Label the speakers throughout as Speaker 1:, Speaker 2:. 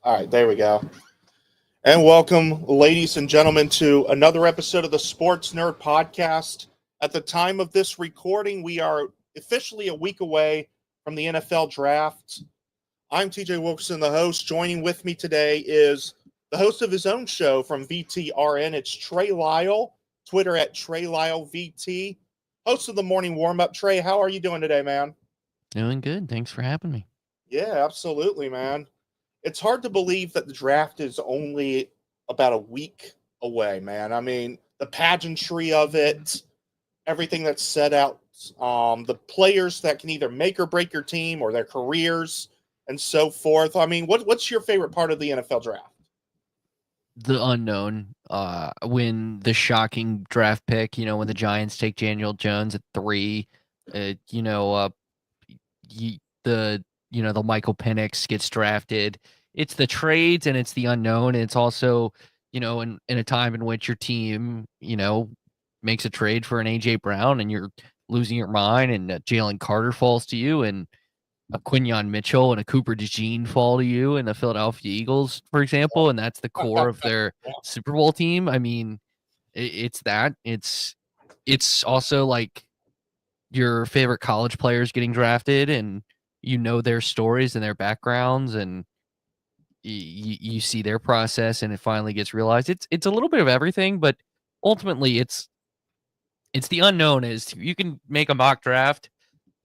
Speaker 1: All right, there we go. And welcome, ladies and gentlemen, to another episode of the Sports Nerd Podcast. At the time of this recording, we are officially a week away from the NFL Draft. I'm TJ Wilkerson, the host. Joining with me today is the host of his own show from VTRN. It's Trey Lyles, Twitter at TreyLylesVT, host of the Morning Warm-Up. Trey, how are you doing today, man?
Speaker 2: Doing good. Thanks for having me.
Speaker 1: Yeah, absolutely, man. It's hard to believe that the draft is only about a week away, man. I mean, the pageantry of it, everything that's set out, the players that can either make or break your team or their careers and so forth. I mean, what's your favorite part of the NFL draft?
Speaker 2: The unknown. When the shocking draft pick, when the Giants take Daniel Jones at 3, the Michael Penix gets drafted. It's the trades and it's the unknown. And it's also, in a time in which your team, makes a trade for an AJ Brown and you're losing your mind, and Jalen Carter falls to you, and a Quinyon Mitchell and a Cooper DeJean fall to you in the Philadelphia Eagles, for example, and that's the core of their Super Bowl team. I mean, it's that. It's also like your favorite college players getting drafted, and their stories and their backgrounds, and you see their process, and it finally gets realized. It's a little bit of everything, but ultimately it's the unknown. Is you can make a mock draft,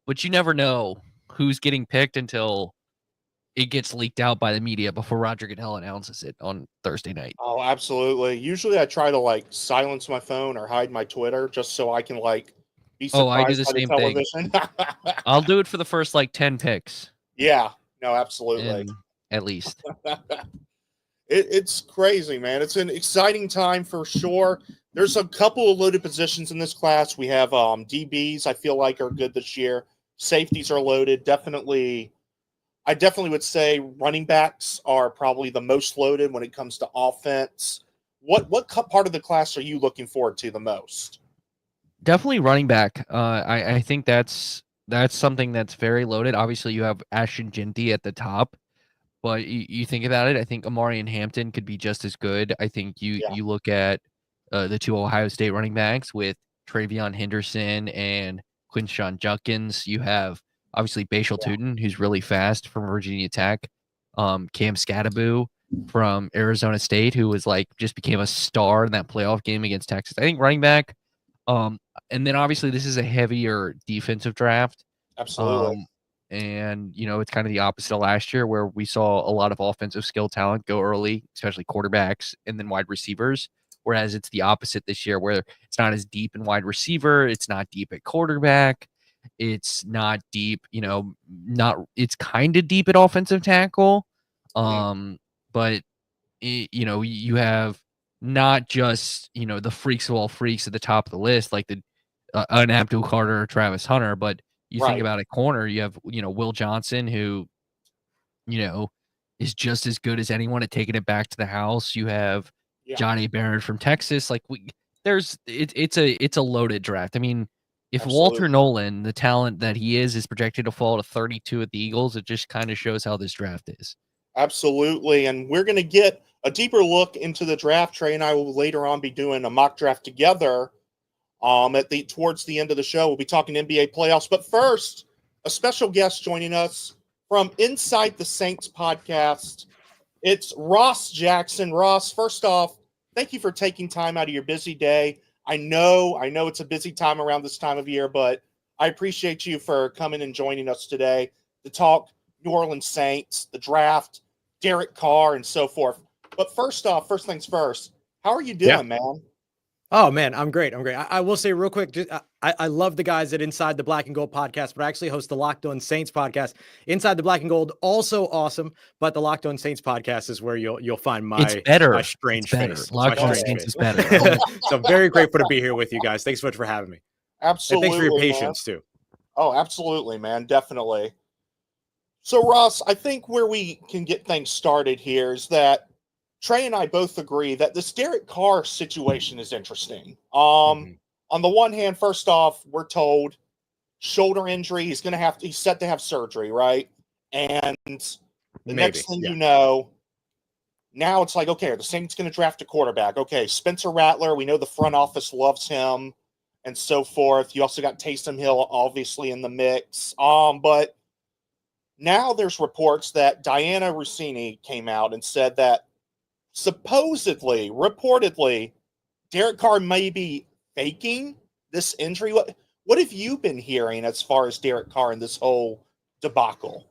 Speaker 2: but you never know who's getting picked until it gets leaked out by the media before Roger Goodell announces it on Thursday night.
Speaker 1: Oh, absolutely. Usually I try to silence my phone or hide my Twitter just so I can be surprised
Speaker 2: I do the
Speaker 1: by the
Speaker 2: same
Speaker 1: television.
Speaker 2: thing. I'll do it for the first 10 picks.
Speaker 1: Yeah, no, absolutely.
Speaker 2: At least.
Speaker 1: It's crazy, man. It's an exciting time for sure. There's a couple of loaded positions in this class. We have DBs I feel like are good this year. Safeties are loaded. I definitely would say running backs are probably the most loaded when it comes to offense. What part of the class are you looking forward to the most?
Speaker 2: Definitely running back. I think that's something that's very loaded. Obviously, you have Ashton Jinty at the top, but you think about it, I think Amari and Hampton could be just as good. I think you look at the two Ohio State running backs with Travion Henderson and Quinshon Judkins. You have obviously Bashal Tutin, who's really fast from Virginia Tech. Cam Skattebo from Arizona State, who was just became a star in that playoff game against Texas. I think running back. And then obviously this is a heavier defensive draft.
Speaker 1: Absolutely.
Speaker 2: And it's kind of the opposite of last year, where we saw a lot of offensive skill talent go early, especially quarterbacks and then wide receivers. Whereas it's the opposite this year, where it's not as deep in wide receiver, it's not deep at quarterback, it's not deep, it's kind of deep at offensive tackle. But you have not just the freaks of all freaks at the top of the list, like an Abdul Carter or Travis Hunter, but you think about a corner, you have Will Johnson, who is just as good as anyone at taking it back to the house. You have Johnny Barrett from Texas. It's a loaded draft. I mean, if Walter Nolan, the talent that he is projected to fall to 32 at the Eagles, it just kind of shows how this draft is.
Speaker 1: Absolutely. And we're going to get a deeper look into the draft. Trey and I will later on be doing a mock draft together. Towards the end of the show, we'll be talking NBA playoffs. But first, a special guest joining us from Inside the Saints podcast. It's Ross Jackson. Ross, first off, thank you for taking time out of your busy day. I know it's a busy time around this time of year, but I appreciate you for coming and joining us today to talk New Orleans Saints, the draft, Derek Carr, and so forth. But first things first, how are you doing, man?
Speaker 3: Oh, man, I'm great. I will say real quick, I love the guys at Inside the Black and Gold podcast, but I actually host the Locked On Saints podcast. Inside the Black and Gold, also awesome, but the Locked On Saints podcast is where you'll find my strange face.
Speaker 2: Locked On Saints is better.
Speaker 3: So I'm very grateful to be here with you guys. Thanks so much for having me.
Speaker 1: Absolutely.
Speaker 3: And thanks for your patience, too.
Speaker 1: Oh, absolutely, man. Definitely. So, Ross, I think where we can get things started here is that Trey and I both agree that this Derek Carr situation is interesting. On the one hand, first off, we're told shoulder injury. He's set to have surgery, right? And The
Speaker 3: Maybe,
Speaker 1: next thing
Speaker 3: yeah.
Speaker 1: you know, now it's like, okay, are the Saints going to draft a quarterback? Okay, Spencer Rattler, we know the front office loves him and so forth. You also got Taysom Hill, obviously, in the mix. But now there's reports that Diana Rossini came out and said that supposedly, reportedly, Derek Carr may be faking this injury. What have you been hearing as far as Derek Carr and this whole debacle?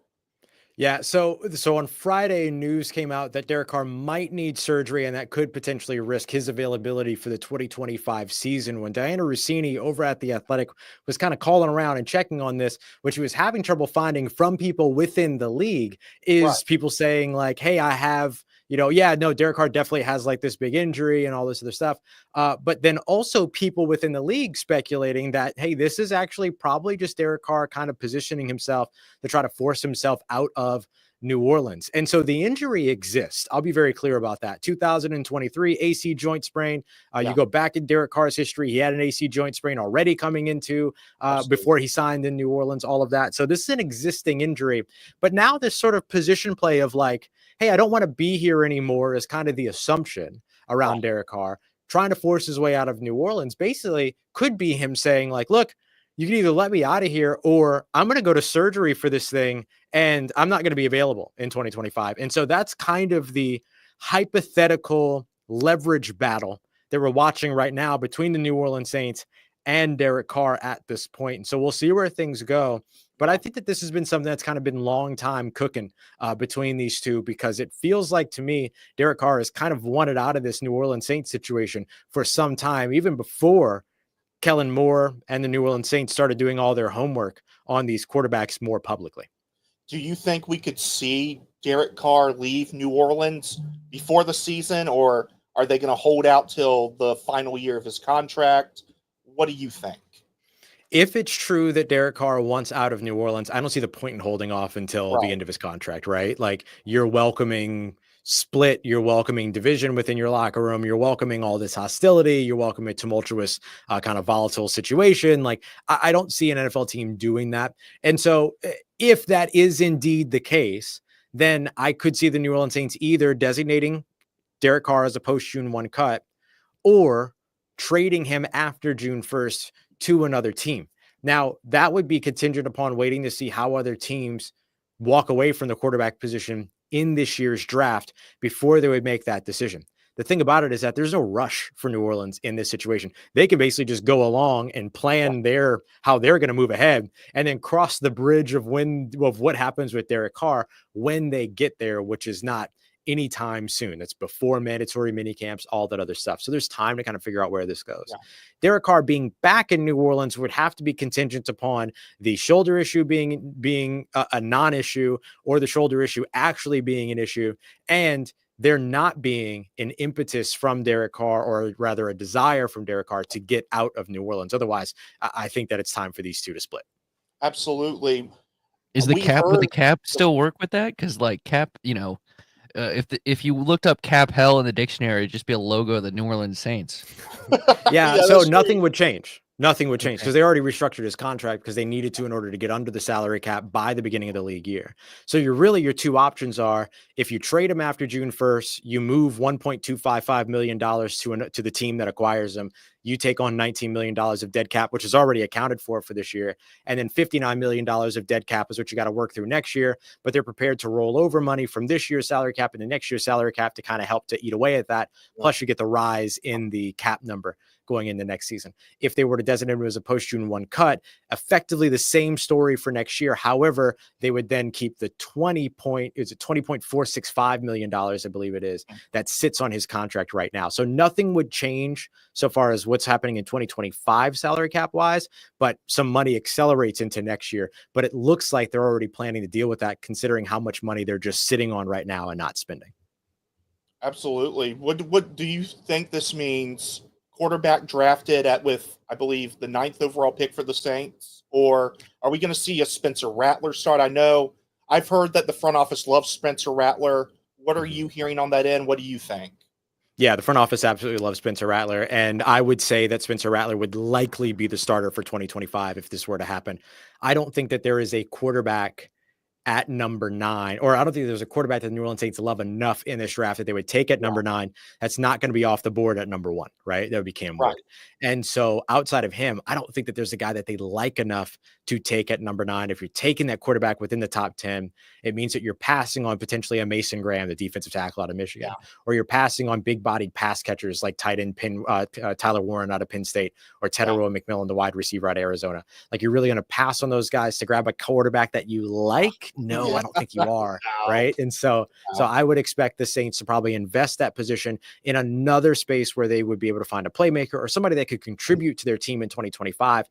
Speaker 3: Yeah, so on Friday, news came out that Derek Carr might need surgery, and that could potentially risk his availability for the 2025 season. When Diana Rossini over at The Athletic was kind of calling around and checking on this, what she was having trouble finding from people within the league is
Speaker 1: Right.
Speaker 3: people saying like, "Hey, I have." Yeah, no, Derek Carr definitely has like this big injury and all this other stuff. But then also people within the league speculating that, hey, this is actually probably just Derek Carr kind of positioning himself to try to force himself out of New Orleans. And so the injury exists. I'll be very clear about that. 2023 AC joint sprain. You
Speaker 1: Yeah.
Speaker 3: go back in Derek Carr's history, he had an AC joint sprain already coming into before he signed in New Orleans, all of that. So this is an existing injury. But now this sort of position play of like, hey, I don't want to be here anymore is kind of the assumption around Derek Carr. Trying to force his way out of New Orleans basically could be him saying like, look, you can either let me out of here or I'm going to go to surgery for this thing and I'm not going to be available in 2025. And so that's kind of the hypothetical leverage battle that we're watching right now between the New Orleans Saints and Derek Carr at this point. And so we'll see where things go. But I think that this has been something that's kind of been long time cooking between these two, because it feels like to me, Derek Carr has kind of wanted out of this New Orleans Saints situation for some time, even before Kellen Moore and the New Orleans Saints started doing all their homework on these quarterbacks more publicly.
Speaker 1: Do you think we could see Derek Carr leave New Orleans before the season, or are they going to hold out till the final year of his contract? What do you think?
Speaker 3: If it's true that Derek Carr wants out of New Orleans, I don't see the point in holding off until the end of his contract, right? Like, you're welcoming split, you're welcoming division within your locker room, you're welcoming all this hostility, you're welcoming a tumultuous kind of volatile situation. Like, I don't see an NFL team doing that. And so if that is indeed the case, then I could see the New Orleans Saints either designating Derek Carr as a post-June 1 cut or trading him after June 1st to another team. Now, that would be contingent upon waiting to see how other teams walk away from the quarterback position in this year's draft before they would make that decision. The thing about it is that there's no rush for New Orleans in this situation. They can basically just go along and plan how they're going to move ahead and then cross the bridge of what happens with Derek Carr when they get there, which is not anytime soon. That's before mandatory mini camps, all that other stuff. So there's time to kind of figure out where this goes. Yeah. Derek Carr being back in New Orleans would have to be contingent upon the shoulder issue being a non-issue, or the shoulder issue actually being an issue, and there not being an impetus from Derek Carr, or rather a desire from Derek Carr to get out of New Orleans. Otherwise, I think that it's time for these two to split.
Speaker 1: Absolutely.
Speaker 2: Would the cap still work with that? Because like cap, if you looked up cap hell in the dictionary, it'd just be a logo of the New Orleans Saints.
Speaker 3: Yeah, so nothing would change. Nothing would change because they already restructured his contract because they needed to in order to get under the salary cap by the beginning of the league year. So your two options are, if you trade him after June 1st, you move $1.255 million to the team that acquires him. You take on $19 million of dead cap, which is already accounted for this year. And then $59 million of dead cap is what you got to work through next year. But they're prepared to roll over money from this year's salary cap and the next year's salary cap to kind of help to eat away at that. Plus you get the rise in the cap number going into next season. If they were to designate him as a post-June 1 cut, effectively the same story for next year. However, they would then keep the $20.465 million, I believe it is, that sits on his contract right now. So nothing would change so far as what's happening in 2025 salary cap wise, but some money accelerates into next year. But it looks like they're already planning to deal with that, considering how much money they're just sitting on right now and not spending.
Speaker 1: Absolutely. What do you think this means? Quarterback drafted with, I believe, the 9th overall pick for the Saints? Or are we going to see a Spencer Rattler start? I know I've heard that the front office loves Spencer Rattler. What are you hearing on that end? What do you think?
Speaker 3: Yeah, the front office absolutely loves Spencer Rattler. And I would say that Spencer Rattler would likely be the starter for 2025 if this were to happen. I don't think that there is a quarterback at number 9, or I don't think there's a quarterback that the New Orleans Saints love enough in this draft that they would take at number 9. That's not going to be off the board at number 1, right? That would be Cam Ward. And so outside of him, I don't think that there's a guy that they like enough to take at number 9. If you're taking that quarterback within the top 10, it means that you're passing on potentially a Mason Graham, the defensive tackle out of Michigan, or you're passing on big bodied pass catchers like tight end Tyler Warren out of Penn State, or Tetairoa McMillan, the wide receiver out of Arizona. Like, you're really going to pass on those guys to grab a quarterback that you like? No, I don't think you are. Right. And so I would expect the Saints to probably invest that position in another space where they would be able to find a playmaker or somebody that could contribute to their team in 2025,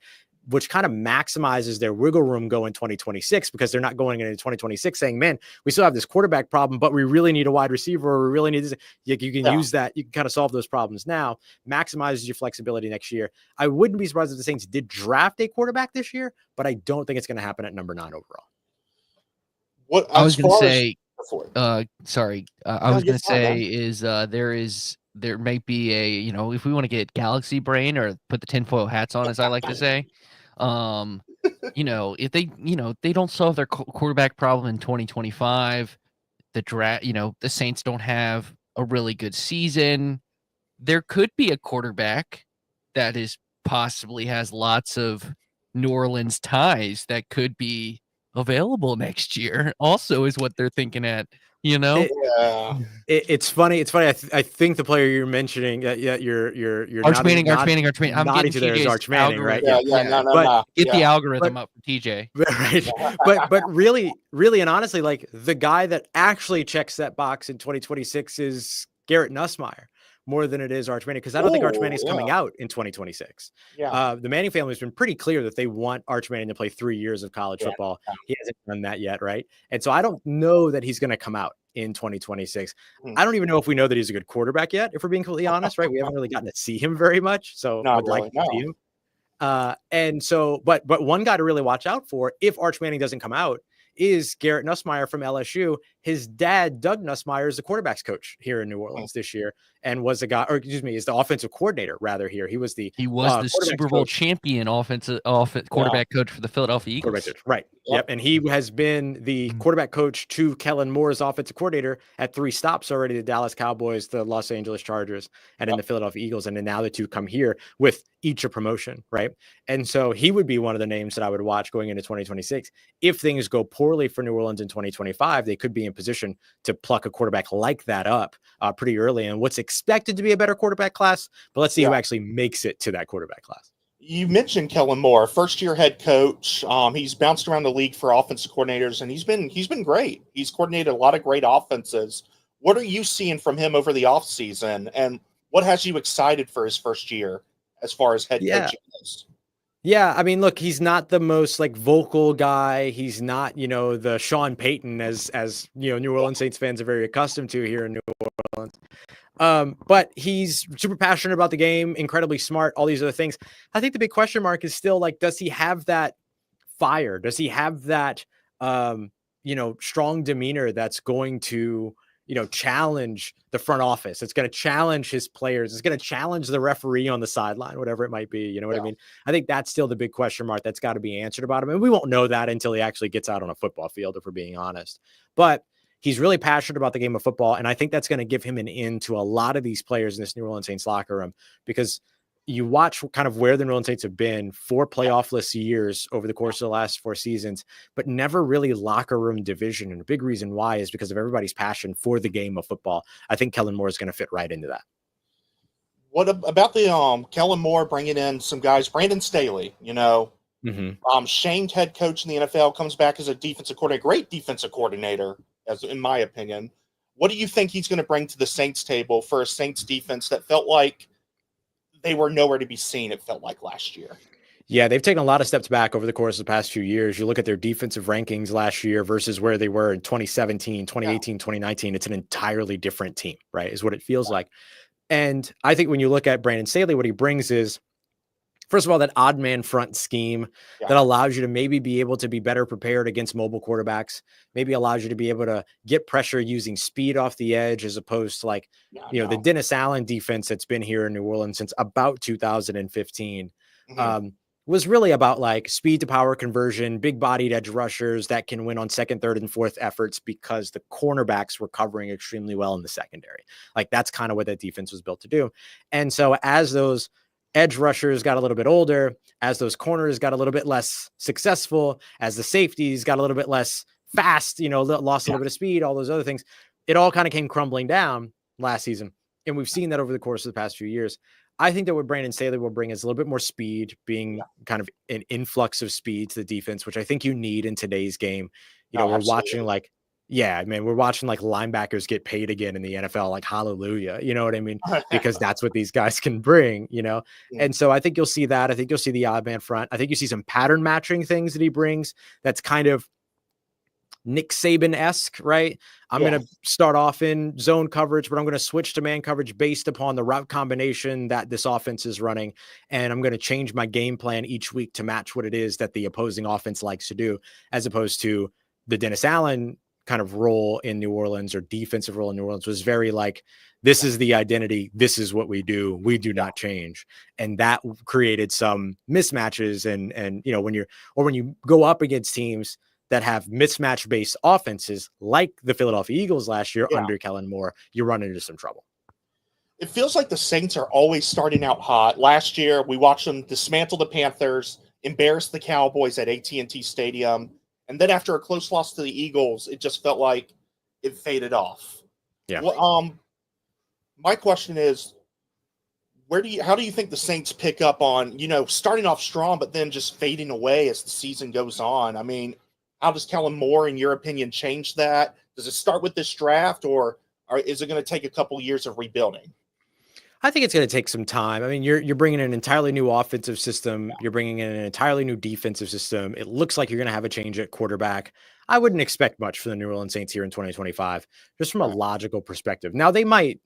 Speaker 3: which kind of maximizes their wiggle room going 2026, because they're not going into 2026 saying, man, we still have this quarterback problem, but we really need a wide receiver, or we really need this. You can use that. You can kind of solve those problems now, maximizes your flexibility next year. I wouldn't be surprised if the Saints did draft a quarterback this year, but I don't think it's going to happen at number 9 overall.
Speaker 2: What I was going to say, I was going to say is there might be a, if we want to get galaxy brain or put the tinfoil hats on, as I like to say, if they don't solve their quarterback problem in 2025, the draft, the Saints don't have a really good season, there could be a quarterback that is possibly has lots of New Orleans ties that could be available next year also, is what they're thinking at,
Speaker 3: It's funny. I think the player you're mentioning, you're
Speaker 2: Arch Manning. I'm
Speaker 3: nodding
Speaker 2: getting
Speaker 3: to there is Arch Manning, right?
Speaker 2: Get the algorithm up for TJ.
Speaker 3: Right. But really, and honestly, like, the guy that actually checks that box in 2026 is Garrett Nussmeier, more than it is Arch Manning, because I don't think Arch Manning is coming out in 2026. The Manning family has been pretty clear that they want Arch Manning to play 3 years of college football. He hasn't done that yet, right? And so I don't know that he's going to come out in 2026. I don't even know if we know that he's a good quarterback yet, if we're being completely honest, right? We haven't really gotten to see him very much, so I'd like to see him. And so, but one guy to really watch out for, if Arch Manning doesn't come out, is Garrett Nussmeier from LSU. His dad, Doug Nussmeier, is the quarterbacks coach here in New Orleans this year, and was the guy, or excuse me, is the offensive coordinator rather here. He was the
Speaker 2: Super Bowl champion offensive quarterback coach for the Philadelphia Eagles.
Speaker 3: Right. Yep. And he has been the quarterback coach to Kellen Moore's offensive coordinator at 3 stops already: the Dallas Cowboys, the Los Angeles Chargers, and then the Philadelphia Eagles. And then now the two come here with each a promotion, right? And so he would be one of the names that I would watch going into 2026. If things go poorly for New Orleans in 2025, they could be in position to pluck a quarterback like that up pretty early in what's expected to be a better quarterback class. But let's see who actually makes it to that quarterback class.
Speaker 1: You mentioned Kellen Moore, first-year head coach. He's bounced around the league for offensive coordinators, and he's been great. He's coordinated a lot of great offenses. What are you seeing from him over the offseason, and what has you excited for his first year as far as head coaching goes?
Speaker 3: Yeah, I mean, look, he's not the most vocal guy. He's not, the Sean Payton as New Orleans Saints fans are very accustomed to here in New Orleans. But he's super passionate about the game, incredibly smart, all these other things. I think the big question mark is still does he have that fire? Does he have that, strong demeanor that's going to, challenge the front office? It's going to challenge his players. It's going to challenge the referee on the sideline, whatever it might be. You know what I mean? I think that's still the big question mark that's got to be answered about him. And we won't know that until he actually gets out on a football field, if we're being honest. But he's really passionate about the game of football. And I think that's going to give him an in to a lot of these players in this New Orleans Saints locker room, because you watch kind of where the New Orleans Saints have been 4 playoffless years over the course of the last 4 seasons, but never really locker room division. And a big reason why is because of everybody's passion for the game of football. I think Kellen Moore is going to fit right into that.
Speaker 1: What about the Kellen Moore bringing in some guys? Brandon Staley, shamed head coach in the NFL, comes back as a defensive coordinator, great defensive coordinator, as in my opinion. What do you think he's going to bring to the Saints table for a Saints defense that felt like they were nowhere to be seen, it felt like, last year?
Speaker 3: Yeah, they've taken a lot of steps back over the course of the past few years. You look at their defensive rankings last year versus where they were in 2017, 2018, 2019. It's an entirely different team, right, is what it feels like. And I think when you look at Brandon Staley, what he brings is, first of all, that odd man front scheme that allows you to maybe be able to be better prepared against mobile quarterbacks, maybe allows you to be able to get pressure using speed off the edge, as opposed to the Dennis Allen defense that's been here in New Orleans since about 2015. was really about like speed to power conversion, big bodied edge rushers that can win on second, third, and fourth efforts because the cornerbacks were covering extremely well in the secondary. Like that's kind of what that defense was built to do. And so as those edge rushers got a little bit older, as those corners got a little bit less successful, as the safeties got a little bit less fast, lost a little bit of speed, all those other things, it all kind of came crumbling down last season. And we've seen that over the course of the past few years. I think that what Brandon Staley will bring is a little bit more speed, being kind of an influx of speed to the defense, which I think you need in today's game. We're watching like linebackers get paid again in the NFL, like hallelujah, you know what I mean? Because that's what these guys can bring, And so I think you'll see that. I think you'll see the odd man front. I think you see some pattern matching things that he brings. That's kind of Nick Saban-esque, right? I'm going to start off in zone coverage, but I'm going to switch to man coverage based upon the route combination that this offense is running. And I'm going to change my game plan each week to match what it is that the opposing offense likes to do, as opposed to the Dennis Allen kind of role in New Orleans, or defensive role in New Orleans, was very like, this is the identity. This is what we do. We do not change. And that created some mismatches. And when you go up against teams that have mismatch based offenses like the Philadelphia Eagles last year under Kellen Moore, you run into some trouble.
Speaker 1: It feels like the Saints are always starting out hot. Last year, we watched them dismantle the Panthers, embarrass the Cowboys at AT&T Stadium. And then after a close loss to the Eagles, it just felt like it faded off.
Speaker 3: Yeah.
Speaker 1: Well, my question is, how do you think the Saints pick up on, starting off strong, but then just fading away as the season goes on? I mean, how does Kellen Moore, in your opinion, change that? Does it start with this draft, or is it going to take a couple years of rebuilding?
Speaker 3: I think it's going to take some time. I mean, you're bringing in an entirely new offensive system. You're bringing in an entirely new defensive system. It looks like you're going to have a change at quarterback. I wouldn't expect much from the New Orleans Saints here in 2025, just from a logical perspective. Now, they might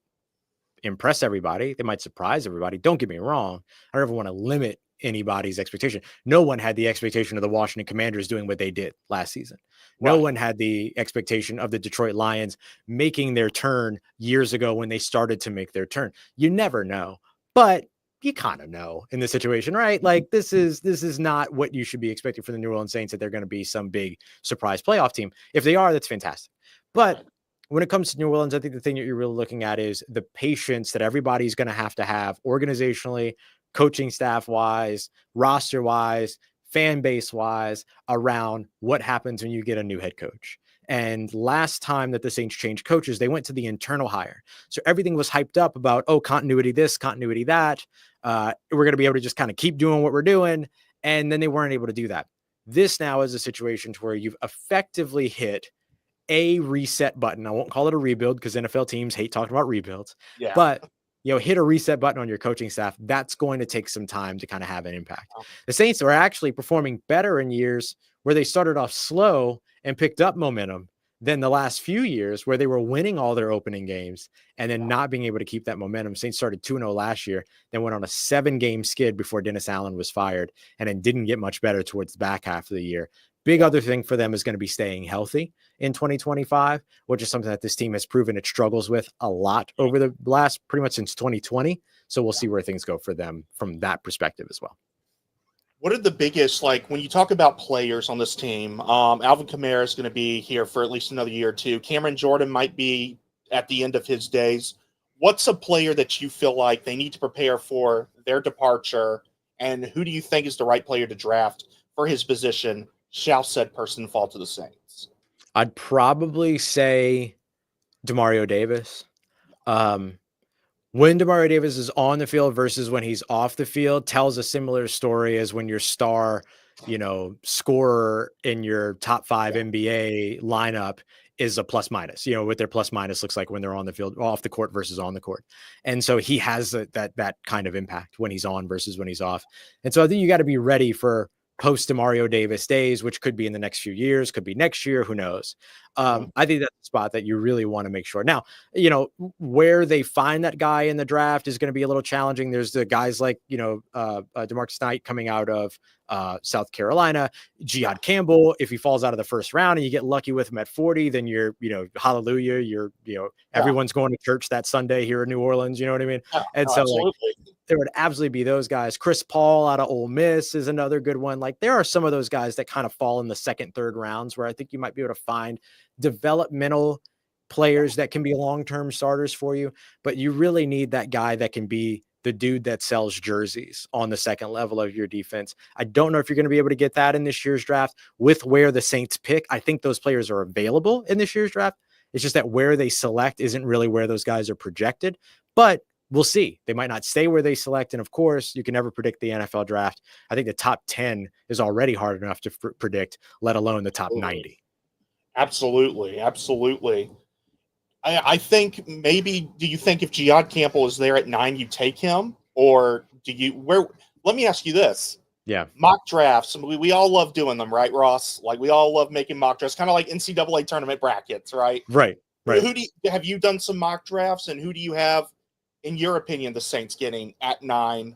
Speaker 3: impress everybody. They might surprise everybody. Don't get me wrong. I don't ever want to limit anybody's expectation. No one had the expectation of the Washington Commanders doing what they did last season. No one had the expectation of the Detroit Lions making their turn years ago when they started to make their turn. You never know, but you kind of know in this situation, right? Like this is not what you should be expecting from the New Orleans Saints, that they're going to be some big surprise playoff team. If they are, that's fantastic. But when it comes to New Orleans, I think the thing that you're really looking at is the patience that everybody's going to have organizationally, coaching staff wise, roster wise, fan base wise, around what happens when you get a new head coach. And last time that the Saints changed coaches, they went to the internal hire. So everything was hyped up about, continuity this, continuity that. We're going to be able to just kind of keep doing what we're doing. And then they weren't able to do that. This now is a situation to where you've effectively hit a reset button. I won't call it a rebuild because NFL teams hate talking about rebuilds, but hit a reset button on your coaching staff. That's going to take some time to kind of have an impact. The Saints are actually performing better in years where they started off slow and picked up momentum than the last few years where they were winning all their opening games and then not being able to keep that momentum. Saints started 2-0 last year, then went on a 7-game skid before Dennis Allen was fired, and then didn't get much better towards the back half of the year. Big other thing for them is going to be staying healthy in 2025, which is something that this team has proven it struggles with a lot over the last pretty much since 2020. So we'll see where things go for them from that perspective as well.
Speaker 1: What are the biggest, when you talk about players on this team, Alvin Kamara is going to be here for at least another year or two. Cameron Jordan might be at the end of his days. What's a player that you feel like they need to prepare for their departure, and who do you think is the right player to draft for his position, shall said person fall to the Saints?
Speaker 3: I'd probably say Demario Davis. When Demario Davis is on the field versus when he's off the field tells a similar story as when your star, scorer in your top 5 NBA lineup is a plus minus, what their plus minus looks like when they're on the field, off the court versus on the court. And so he has that kind of impact when he's on versus when he's off. And so I think you got to be ready for post Demario Davis days, which could be in the next few years, could be next year, who knows? I think that's the spot that you really want to make sure. Now, where they find that guy in the draft is going to be a little challenging. There's the guys like, DeMarcus Knight coming out of South Carolina. Jihad Campbell, if he falls out of the first round and you get lucky with him at 40, then you're, hallelujah. Everyone's going to church that Sunday here in New Orleans. You know what I mean?
Speaker 1: Yeah,
Speaker 3: And
Speaker 1: no,
Speaker 3: so
Speaker 1: absolutely.
Speaker 3: there would absolutely be those guys. Chris Paul out of Ole Miss is another good one. Like there are some of those guys that kind of fall in the second, third rounds where I think you might be able to find developmental players that can be long-term starters for you, but you really need that guy that can be the dude that sells jerseys on the second level of your defense. I don't know if you're going to be able to get that in this year's draft with where the Saints pick. I think those players are available in this year's draft. It's just that where they select isn't really where those guys are projected, but we'll see. They might not stay where they select. And of course, you can never predict the NFL draft. I think the top 10 is already hard enough to predict, let alone the top 90.
Speaker 1: Absolutely. I think maybe, do you think if Jihad Campbell is there at 9, you take him? Or let me ask you this.
Speaker 3: Yeah.
Speaker 1: Mock drafts. We all love doing them, right, Ross? Like we all love making mock drafts, kind of like NCAA tournament brackets, right?
Speaker 3: Right.
Speaker 1: Have you done some mock drafts, and who do you have, in your opinion, the Saints getting at 9?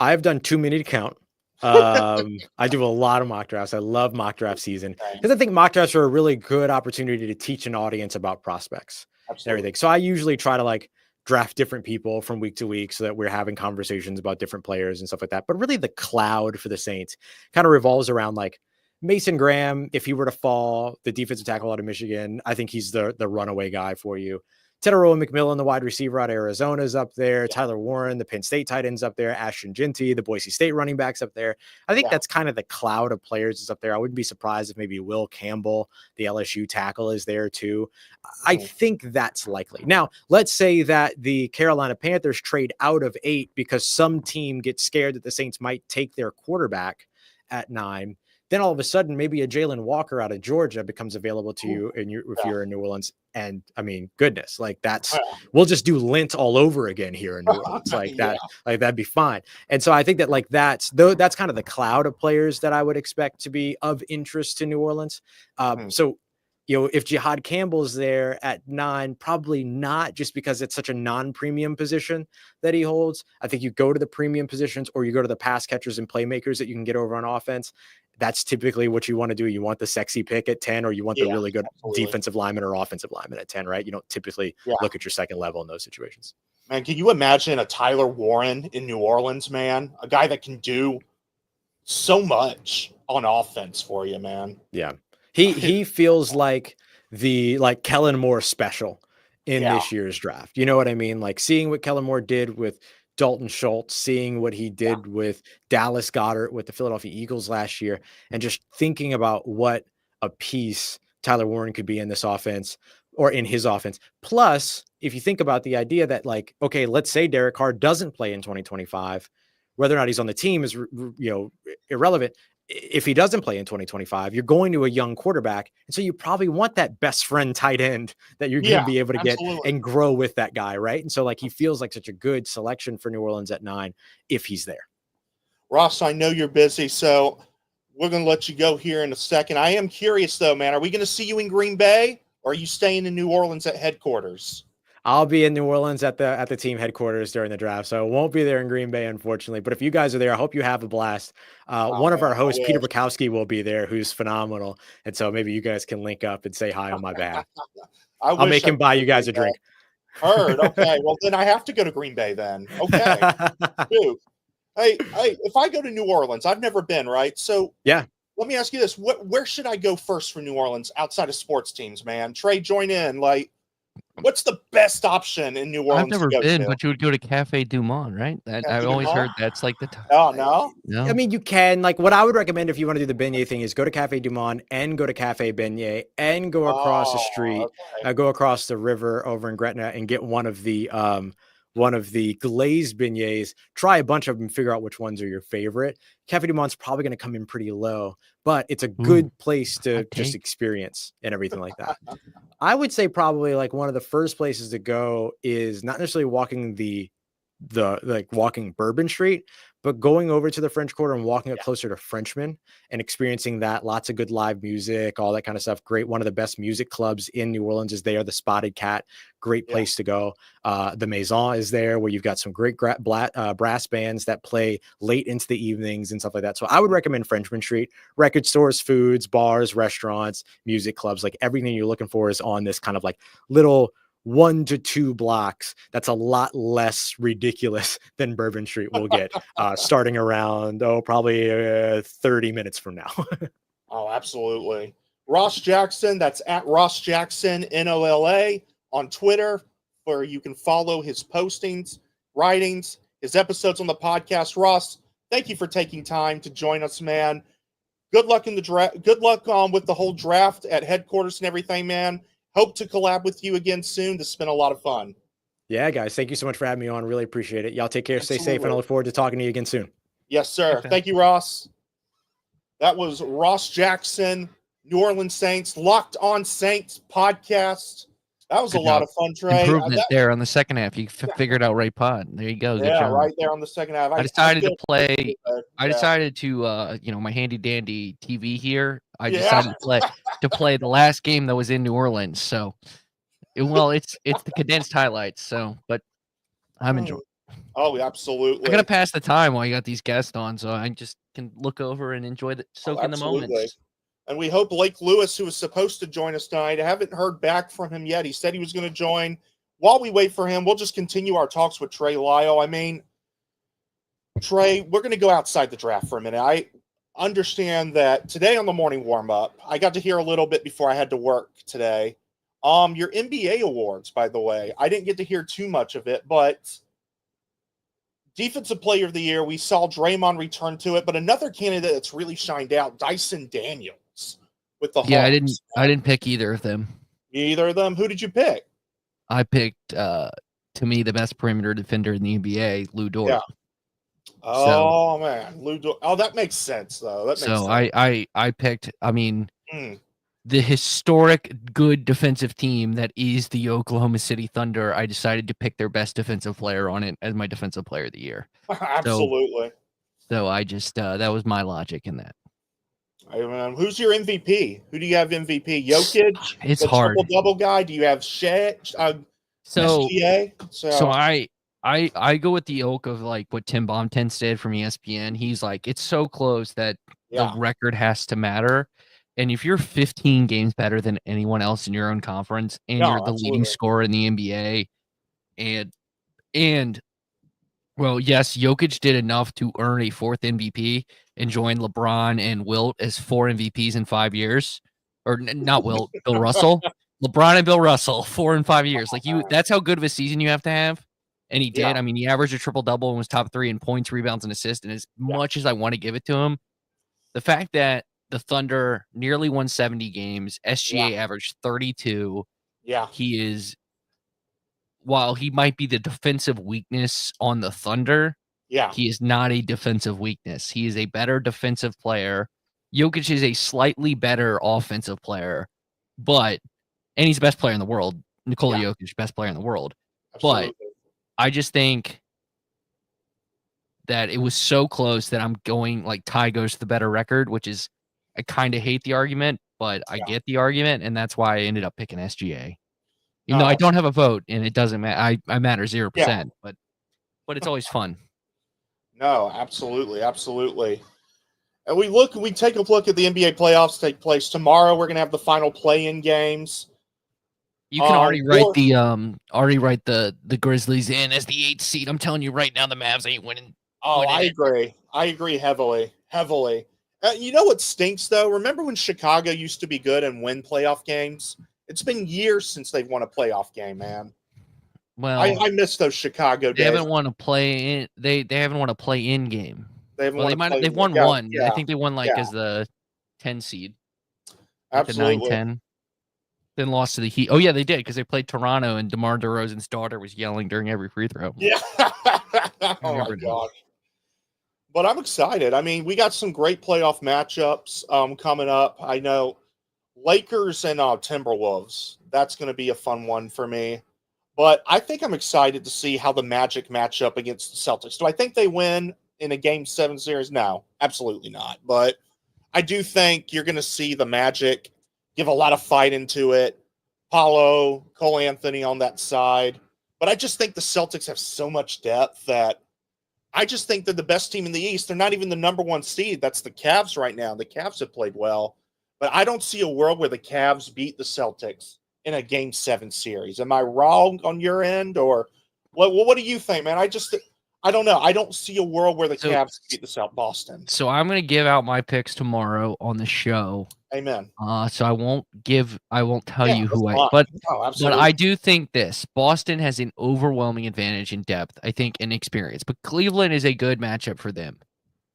Speaker 3: I've done too many to count. I do a lot of mock drafts. I love mock draft season because I think mock drafts are a really good opportunity to teach an audience about prospects and everything. So I usually try to like draft different people from week to week so that we're having conversations about different players and stuff like that. But really the cloud for the Saints kind of revolves around like Mason Graham. If he were to fall, the defensive tackle out of Michigan, I think he's the runaway guy for you. Tedero McMillan, the wide receiver out of Arizona, is up there. Yeah. Tyler Warren, the Penn State tight end's up there. Ashton Genty, the Boise State running back's up there. I think that's kind of the cloud of players is up there. I wouldn't be surprised if maybe Will Campbell, the LSU tackle, is there too. I think that's likely. Now, let's say that the Carolina Panthers trade out of 8 because some team gets scared that the Saints might take their quarterback at 9. Then all of a sudden, maybe a Jalen Walker out of Georgia becomes available to you if you're in New Orleans. And I mean, goodness, like we'll just do lint all over again here in New Orleans. Like that, like that'd be fine. And so I think that like that's kind of the cloud of players that I would expect to be of interest to New Orleans. So, if Jihad Campbell's there at 9, probably not, just because it's such a non-premium position that he holds. I think you go to the premium positions or you go to the pass catchers and playmakers that you can get over on offense. That's typically what you want to do. You want the sexy pick at 10, or you want the really good defensive lineman or offensive lineman at 10, right? You don't typically look at your second level in those situations.
Speaker 1: Man, can you imagine a Tyler Warren in New Orleans, man? A guy that can do so much on offense for you, man.
Speaker 3: Yeah. He feels like the Kellen Moore special in this year's draft. You know what I mean? Like seeing what Kellen Moore did with Dalton Schultz, seeing what he did with Dallas Goedert with the Philadelphia Eagles last year, and just thinking about what a piece Tyler Warren could be in this offense or in his offense. Plus, if you think about the idea that like, okay, let's say Derek Carr doesn't play in 2025, whether or not he's on the team is, irrelevant. If he doesn't play in 2025, you're going to a young quarterback. And so you probably want that best friend tight end that you're going to be able to get and grow with that guy. Right. And so like, he feels like such a good selection for New Orleans at 9, if he's there.
Speaker 1: Ross, I know you're busy, so we're going to let you go here in a second. I am curious though, man, are we going to see you in Green Bay, or are you staying in New Orleans at headquarters?
Speaker 3: I'll be in New Orleans at the team headquarters during the draft, so I won't be there in Green Bay, unfortunately. But if you guys are there, I hope you have a blast. One of our hosts, Peter Bukowski, will be there, who's phenomenal, and so maybe you guys can link up and say hi on my behalf. I'll make him buy you guys a drink.
Speaker 1: Heard. Okay, well then I have to go to Green Bay then. Okay, dude. Hey, if I go to New Orleans, I've never been, right? So
Speaker 3: yeah.
Speaker 1: Let me ask you this: where should I go first for New Orleans outside of sports teams, man? Trey, join in. Like, what's the best option in New Orleans?
Speaker 2: I've never been, but you would go to Cafe Du Monde, right? I've always heard that's like the top.
Speaker 1: Oh, no?
Speaker 3: I mean, you can. Like, what I would recommend if you want to do the beignet thing is go to Cafe Du Monde and go to Cafe Beignet and go across the street, go across the river over in Gretna and get one of the glazed beignets. Try a bunch of them, figure out which ones are your favorite. Cafe Du Monde's probably going to come in pretty low, but it's a good place to just experience and everything like that. I would say probably like one of the first places to go is not necessarily walking the walking Bourbon Street, but going over to the French Quarter and walking up closer to Frenchman and experiencing that. Lots of good live music, all that kind of stuff. Great. One of the best music clubs in New Orleans is there. The Spotted Cat, great place to go. The Maison is there, where you've got some great brass bands that play late into the evenings and stuff like that. So I would recommend Frenchman Street. Record stores, foods, bars, restaurants, music clubs, like everything you're looking for is on this kind of like little 1 to 2 blocks. That's a lot less ridiculous than Bourbon Street will get, starting around, probably 30 minutes from now.
Speaker 1: Oh, absolutely. Ross Jackson, that's at Ross Jackson, NOLA on Twitter, where you can follow his postings, writings, his episodes on the podcast. Ross, thank you for taking time to join us, man. Good luck in the draft. Good luck with the whole draft at headquarters and everything, man. Hope to collab with you again soon. This has been a lot of fun.
Speaker 3: Yeah, guys. Thank you so much for having me on. Really appreciate it. Y'all take care.
Speaker 1: Absolutely.
Speaker 3: Stay safe, and I look forward to talking to you again soon.
Speaker 1: Yes, sir.
Speaker 2: Okay.
Speaker 1: Thank you, Ross. That was Ross Jackson, New Orleans Saints, Locked On Saints podcast. That was
Speaker 2: Good
Speaker 1: a lot
Speaker 2: job.
Speaker 1: of fun, Trey.
Speaker 2: Improvement there on the second half. You figured out right pod. There you go. Good
Speaker 1: Yeah,
Speaker 2: job.
Speaker 1: right there on the second half.
Speaker 2: I decided to play.
Speaker 1: Yeah.
Speaker 2: I decided to, my handy dandy TV here. I
Speaker 1: Yeah.
Speaker 2: decided to play the last game that was in New Orleans. So, it's the condensed highlights. So, but I'm enjoying.
Speaker 1: Oh, absolutely.
Speaker 2: I gotta pass the time while you got these guests on, so I just can look over and enjoy soak in the moments.
Speaker 1: And we hope Blake Lewis, who was supposed to join us tonight, I haven't heard back from him yet. He said he was going to join. While we wait for him, we'll just continue our talks with Trey Lyles. I mean, Trey, we're going to go outside the draft for a minute. I understand that today on the morning warm-up, I got to hear a little bit before I had to work today. Your NBA awards, by the way, I didn't get to hear too much of it, but Defensive Player of the Year, we saw Draymond return to it, but another candidate that's really shined out, Dyson Daniels with the Hawks.
Speaker 2: I didn't pick either of them.
Speaker 1: Either of them. Who did you pick?
Speaker 2: I picked to me the best perimeter defender in the NBA, Lou Dort.
Speaker 1: Yeah. Oh man, Lou Dort. Oh, that makes sense though. That makes sense.
Speaker 2: I picked. I mean, the historic good defensive team that is the Oklahoma City Thunder. I decided to pick their best defensive player on it as my defensive player of the year.
Speaker 1: Absolutely.
Speaker 2: So I just that was my logic in that.
Speaker 1: Who's your MVP? Who do you have MVP? Jokic?
Speaker 2: It's
Speaker 1: the
Speaker 2: hard.
Speaker 1: Triple-double guy? Do you have Shea? SGA?
Speaker 2: So I go with the ilk of like what Tim Bontemps did from ESPN. He's like, it's so close that the record has to matter. And if you're 15 games better than anyone else in your own conference, and you're the leading scorer in the NBA, and well, yes, Jokic did enough to earn a 4th MVP and join LeBron and Wilt as 4 MVPs in 5 years. Or not Wilt, Bill Russell. LeBron and Bill Russell, 4 in 5 years. Like that's how good of a season you have to have. And he did.
Speaker 1: Yeah.
Speaker 2: I mean, he averaged a triple-double and was top 3 in points, rebounds, and assists. And as much as I want to give it to him, the fact that the Thunder nearly won 70 games, SGA averaged 32.
Speaker 1: Yeah.
Speaker 2: He is, while he might be the defensive weakness on the Thunder, he is not a defensive weakness. He is a better defensive player. Jokic is a slightly better offensive player, and he's the best player in the world. Nikola Jokic, best player in the world.
Speaker 1: Absolutely.
Speaker 2: But I just think that it was so close that I'm going like tie goes to the better record, which is, I kind of hate the argument, but I get the argument, and that's why I ended up picking SGA. Even though I don't have a vote, and it doesn't matter. I matter 0%, but it's always fun.
Speaker 1: No, absolutely, absolutely. And we take a look at the NBA playoffs take place tomorrow. We're gonna have the final play-in games.
Speaker 2: You can already write the Grizzlies in as the 8th seed. I'm telling you right now, the Mavs ain't winning.
Speaker 1: I agree. I agree heavily. You know what stinks though? Remember when Chicago used to be good and win playoff games? It's been years since they've won a playoff game, man.
Speaker 2: Well,
Speaker 1: I miss those Chicago days.
Speaker 2: They haven't won a play in. They haven't won a play-in game.
Speaker 1: They've won
Speaker 2: one.
Speaker 1: Yeah.
Speaker 2: I think they won as the 10 seed.
Speaker 1: Absolutely.
Speaker 2: The 9-10. Then lost to the Heat. Oh yeah, they did because they played Toronto and DeMar DeRozan's daughter was yelling during every free throw.
Speaker 1: Yeah. Oh my gosh. But I'm excited. I mean, we got some great playoff matchups coming up. I know Lakers and Timberwolves. That's going to be a fun one for me. But I think I'm excited to see how the Magic match up against the Celtics. Do I think they win in a Game 7 series? No, absolutely not. But I do think you're going to see the Magic give a lot of fight into it. Paulo, Cole Anthony on that side. But I just think the Celtics have so much depth that I just think they're the best team in the East. They're not even the number one seed. That's the Cavs right now. The Cavs have played well. But I don't see a world where the Cavs beat the Celtics in a Game 7 series. Am I wrong on your end? Or what do you think, man? I don't know. I don't see a world where the Cavs beat the South Boston.
Speaker 2: So I'm going to give out my picks tomorrow on the show.
Speaker 1: Amen.
Speaker 2: So I won't tell you who
Speaker 1: but
Speaker 2: I do think this. Boston has an overwhelming advantage in depth, I think, in experience. But Cleveland is a good matchup for them.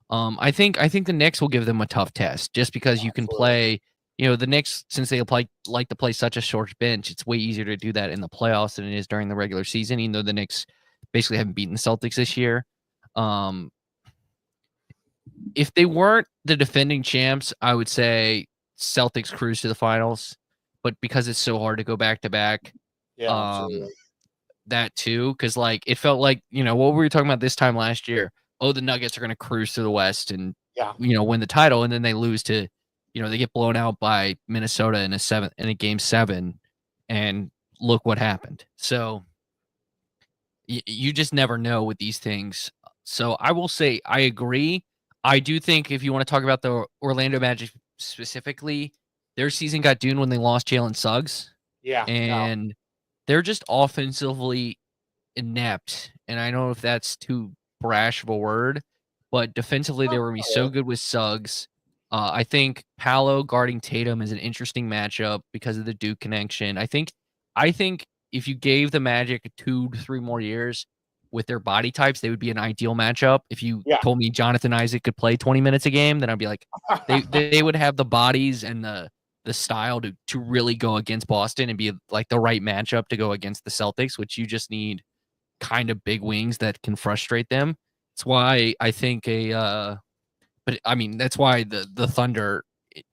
Speaker 2: I think the Knicks will give them a tough test just because you can play, the Knicks, since they like to play such a short bench, it's way easier to do that in the playoffs than it is during the regular season, even though the Knicks basically haven't beaten the Celtics this year. If they weren't the defending champs, I would say Celtics cruise to the finals, but because it's so hard to go back to back, that too, because it felt like, what we were talking about this time last year. Oh, the Nuggets are going to cruise to the West and win the title, and then they lose to, they get blown out by Minnesota in a Game 7, and look what happened. So you just never know with these things. So I will say I agree. I do think if you want to talk about the Orlando Magic specifically, their season got doomed when they lost Jalen Suggs.
Speaker 1: Yeah.
Speaker 2: And they're just offensively inept. And I don't know if that's too brash of a word, but defensively they were going to be so good with Suggs. I think Paolo guarding Tatum is an interesting matchup because of the Duke connection. I think if you gave the Magic 2 to 3 more years with their body types, they would be an ideal matchup. If you told me Jonathan Isaac could play 20 minutes a game, then I'd be like, they would have the bodies and the style to really go against Boston and be like the right matchup to go against the Celtics, which you just need kind of big wings that can frustrate them. That's why I think that's why the Thunder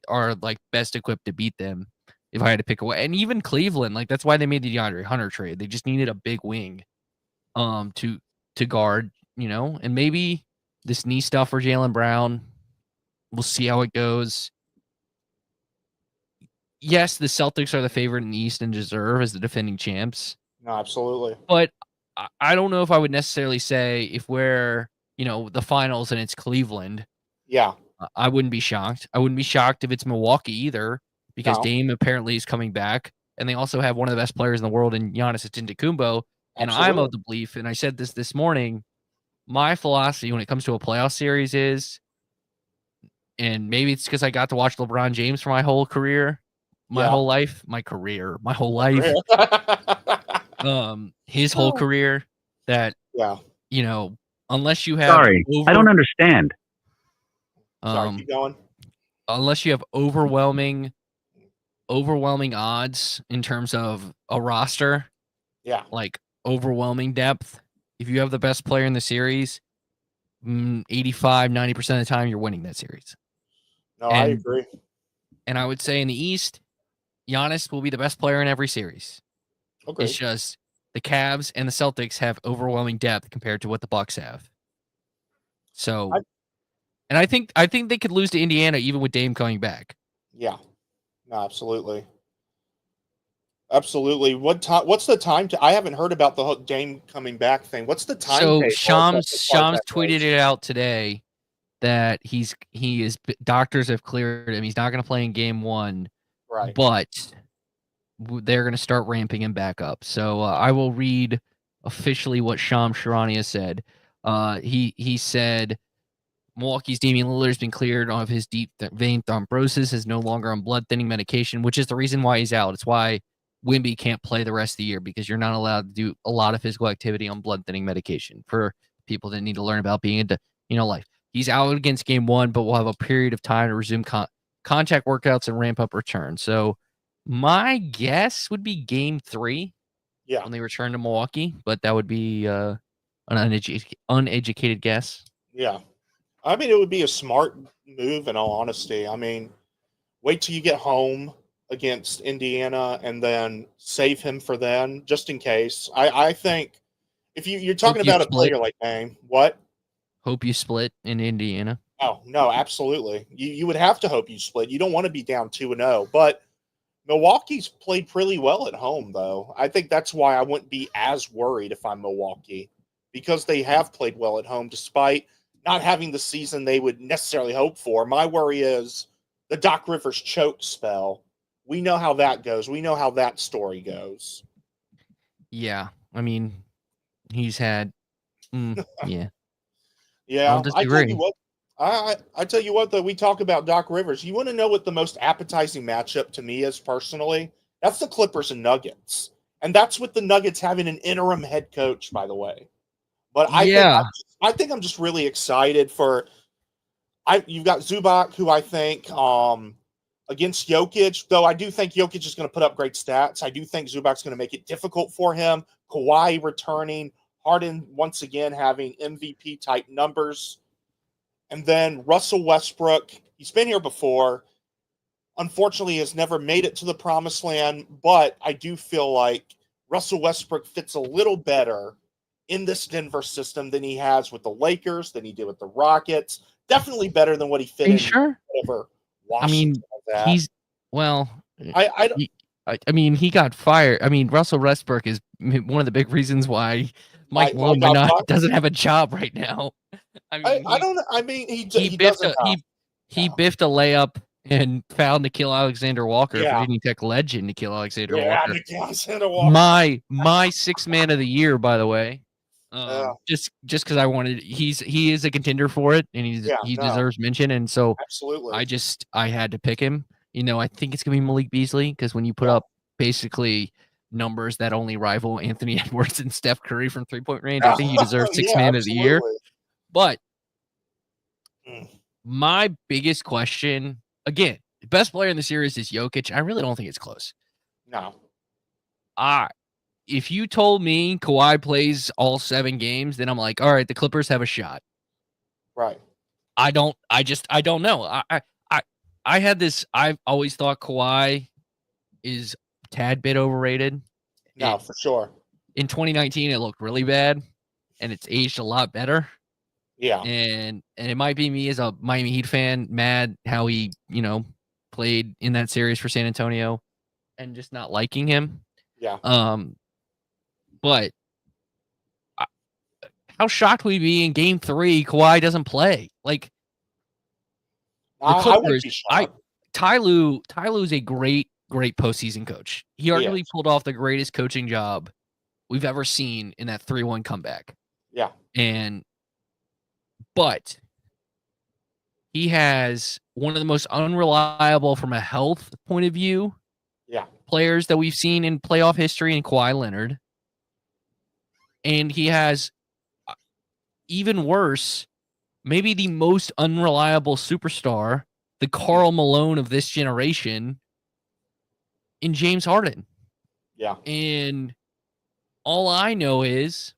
Speaker 2: are best equipped to beat them. If I had to pick away, and even Cleveland, that's why they made the DeAndre Hunter trade. They just needed a big wing, to guard, and maybe this knee stuff for Jaylen Brown. We'll see how it goes. Yes, the Celtics are the favorite in the East and deserve as the defending champs.
Speaker 1: No, absolutely.
Speaker 2: But I don't know if I would necessarily say if we're, the finals and it's Cleveland.
Speaker 1: Yeah.
Speaker 2: I wouldn't be shocked. I wouldn't be shocked if it's Milwaukee either, because Dame apparently is coming back, and they also have one of the best players in the world in Giannis Antetokounmpo. And I'm of the belief, and I said this morning, my philosophy when it comes to a playoff series is, and maybe it's because I got to watch LeBron James for my whole career, my whole life, his whole career, that, unless you have,
Speaker 4: I don't understand.
Speaker 1: Sorry, keep going.
Speaker 2: Unless you have overwhelming odds in terms of a roster, overwhelming depth. If you have the best player in the series, 85-90% of the time you're winning that series.
Speaker 1: No, I agree.
Speaker 2: And I would say in the East, Giannis will be the best player in every series.
Speaker 1: Okay.
Speaker 2: It's just the Cavs and the Celtics have overwhelming depth compared to what the Bucks have. So, I think they could lose to Indiana even with Dame coming back.
Speaker 1: Yeah. No, absolutely. Absolutely. What's the time? I haven't heard about the Dame coming back thing. What's the time?
Speaker 2: So Shams tweeted it out today that doctors have cleared him. He's not going to play in Game 1,
Speaker 1: right?
Speaker 2: But they're going to start ramping him back up. So I will read officially what Shams Charania said. He said, Milwaukee's Damian Lillard has been cleared of his deep vein thrombosis, is no longer on blood thinning medication, which is the reason why he's out. It's why Wemby can't play the rest of the year, because you're not allowed to do a lot of physical activity on blood thinning medication, for people that need to learn about being into, life. He's out against Game 1, but we'll have a period of time to resume contact workouts and ramp up return. So my guess would be Game 3 when they return to Milwaukee, but that would be an uneducated guess.
Speaker 1: Yeah. I mean, it would be a smart move, in all honesty. I mean, wait till you get home, against Indiana and then save him for then, just in case. I think if you're talking
Speaker 2: Hope you
Speaker 1: about a
Speaker 2: split.
Speaker 1: player like Dame, what?
Speaker 2: Hope you split in Indiana.
Speaker 1: Oh, no, absolutely. You would have to hope you split. You don't want to be down 2-0, but Milwaukee's played pretty well at home, though. I think that's why I wouldn't be as worried if I'm Milwaukee, because they have played well at home despite not having the season they would necessarily hope for. My worry is the Doc Rivers choke spell. We know how that goes. We know how that story goes.
Speaker 2: Yeah, I mean, he's had. Yeah,
Speaker 1: Yeah,
Speaker 2: I'll
Speaker 1: I tell you
Speaker 2: disagree.
Speaker 1: what. I tell you what, though, we talk about Doc Rivers. You want to know what the most appetizing matchup to me is personally? That's the Clippers and Nuggets, and that's with the Nuggets having an interim head coach, by the way. But
Speaker 2: Yeah,
Speaker 1: I think I'm just really excited for. You've got Zubac, who I think against Jokic, though I do think Jokic is going to put up great stats. I do think Zubac's going to make it difficult for him. Kawhi returning, Harden once again having MVP type numbers. And then Russell Westbrook, he's been here before. Unfortunately, has never made it to the promised land, but I do feel like Russell Westbrook fits a little better in this Denver system than he has with the Lakers, than he did with the Rockets. Definitely better than what he fit
Speaker 2: are you
Speaker 1: in
Speaker 2: sure?
Speaker 1: whatever
Speaker 2: I mean,
Speaker 1: Washington was at.
Speaker 2: he's well.
Speaker 1: I
Speaker 2: I mean, he got fired. I mean, Russell Westbrook is one of the big reasons why Mike
Speaker 1: Why
Speaker 2: Malone
Speaker 1: got fired?
Speaker 2: doesn't have a job right now. I mean,
Speaker 1: I don't. I mean,
Speaker 2: he
Speaker 1: he
Speaker 2: biffed
Speaker 1: doesn't.
Speaker 2: he biffed a layup and found Nikhil Alexander Walker,
Speaker 1: Yeah.
Speaker 2: Virginia Tech legend Nikhil Alexander
Speaker 1: Yeah,
Speaker 2: Walker.
Speaker 1: Nikhil Alexander Walker.
Speaker 2: My sixth man of the year, by the way.
Speaker 1: Yeah.
Speaker 2: Just because I wanted, he is a contender for it, and he deserves mention, and so
Speaker 1: Absolutely.
Speaker 2: I had to pick him. You know, I think it's gonna be Malik Beasley because when you put up basically numbers that only rival Anthony Edwards and Steph Curry from 3-point range, I think he deserves sixth man of the year. But my biggest question, again, the best player in the series is Jokic. I really don't think it's close.
Speaker 1: No.
Speaker 2: If you told me Kawhi plays all 7 games, then I'm like, all right, the Clippers have a shot.
Speaker 1: Right.
Speaker 2: I don't know. I had this. I've always thought Kawhi is a tad bit overrated.
Speaker 1: No, for sure.
Speaker 2: In 2019, it looked really bad, and it's aged a lot better.
Speaker 1: Yeah.
Speaker 2: And it might be me as a Miami Heat fan mad how he, played in that series for San Antonio and just not liking him.
Speaker 1: Yeah.
Speaker 2: But how shocked would we be in Game 3 Kawhi doesn't play? Like the Clippers, Ty Lue's a great postseason coach. He arguably pulled off the greatest coaching job we've ever seen in that 3-1 comeback.
Speaker 1: Yeah.
Speaker 2: But he has one of the most unreliable from a health point of view players that we've seen in playoff history in Kawhi Leonard. And he has, even worse, maybe the most unreliable superstar, the Karl Malone of this generation, in James Harden.
Speaker 1: Yeah.
Speaker 2: And all I know is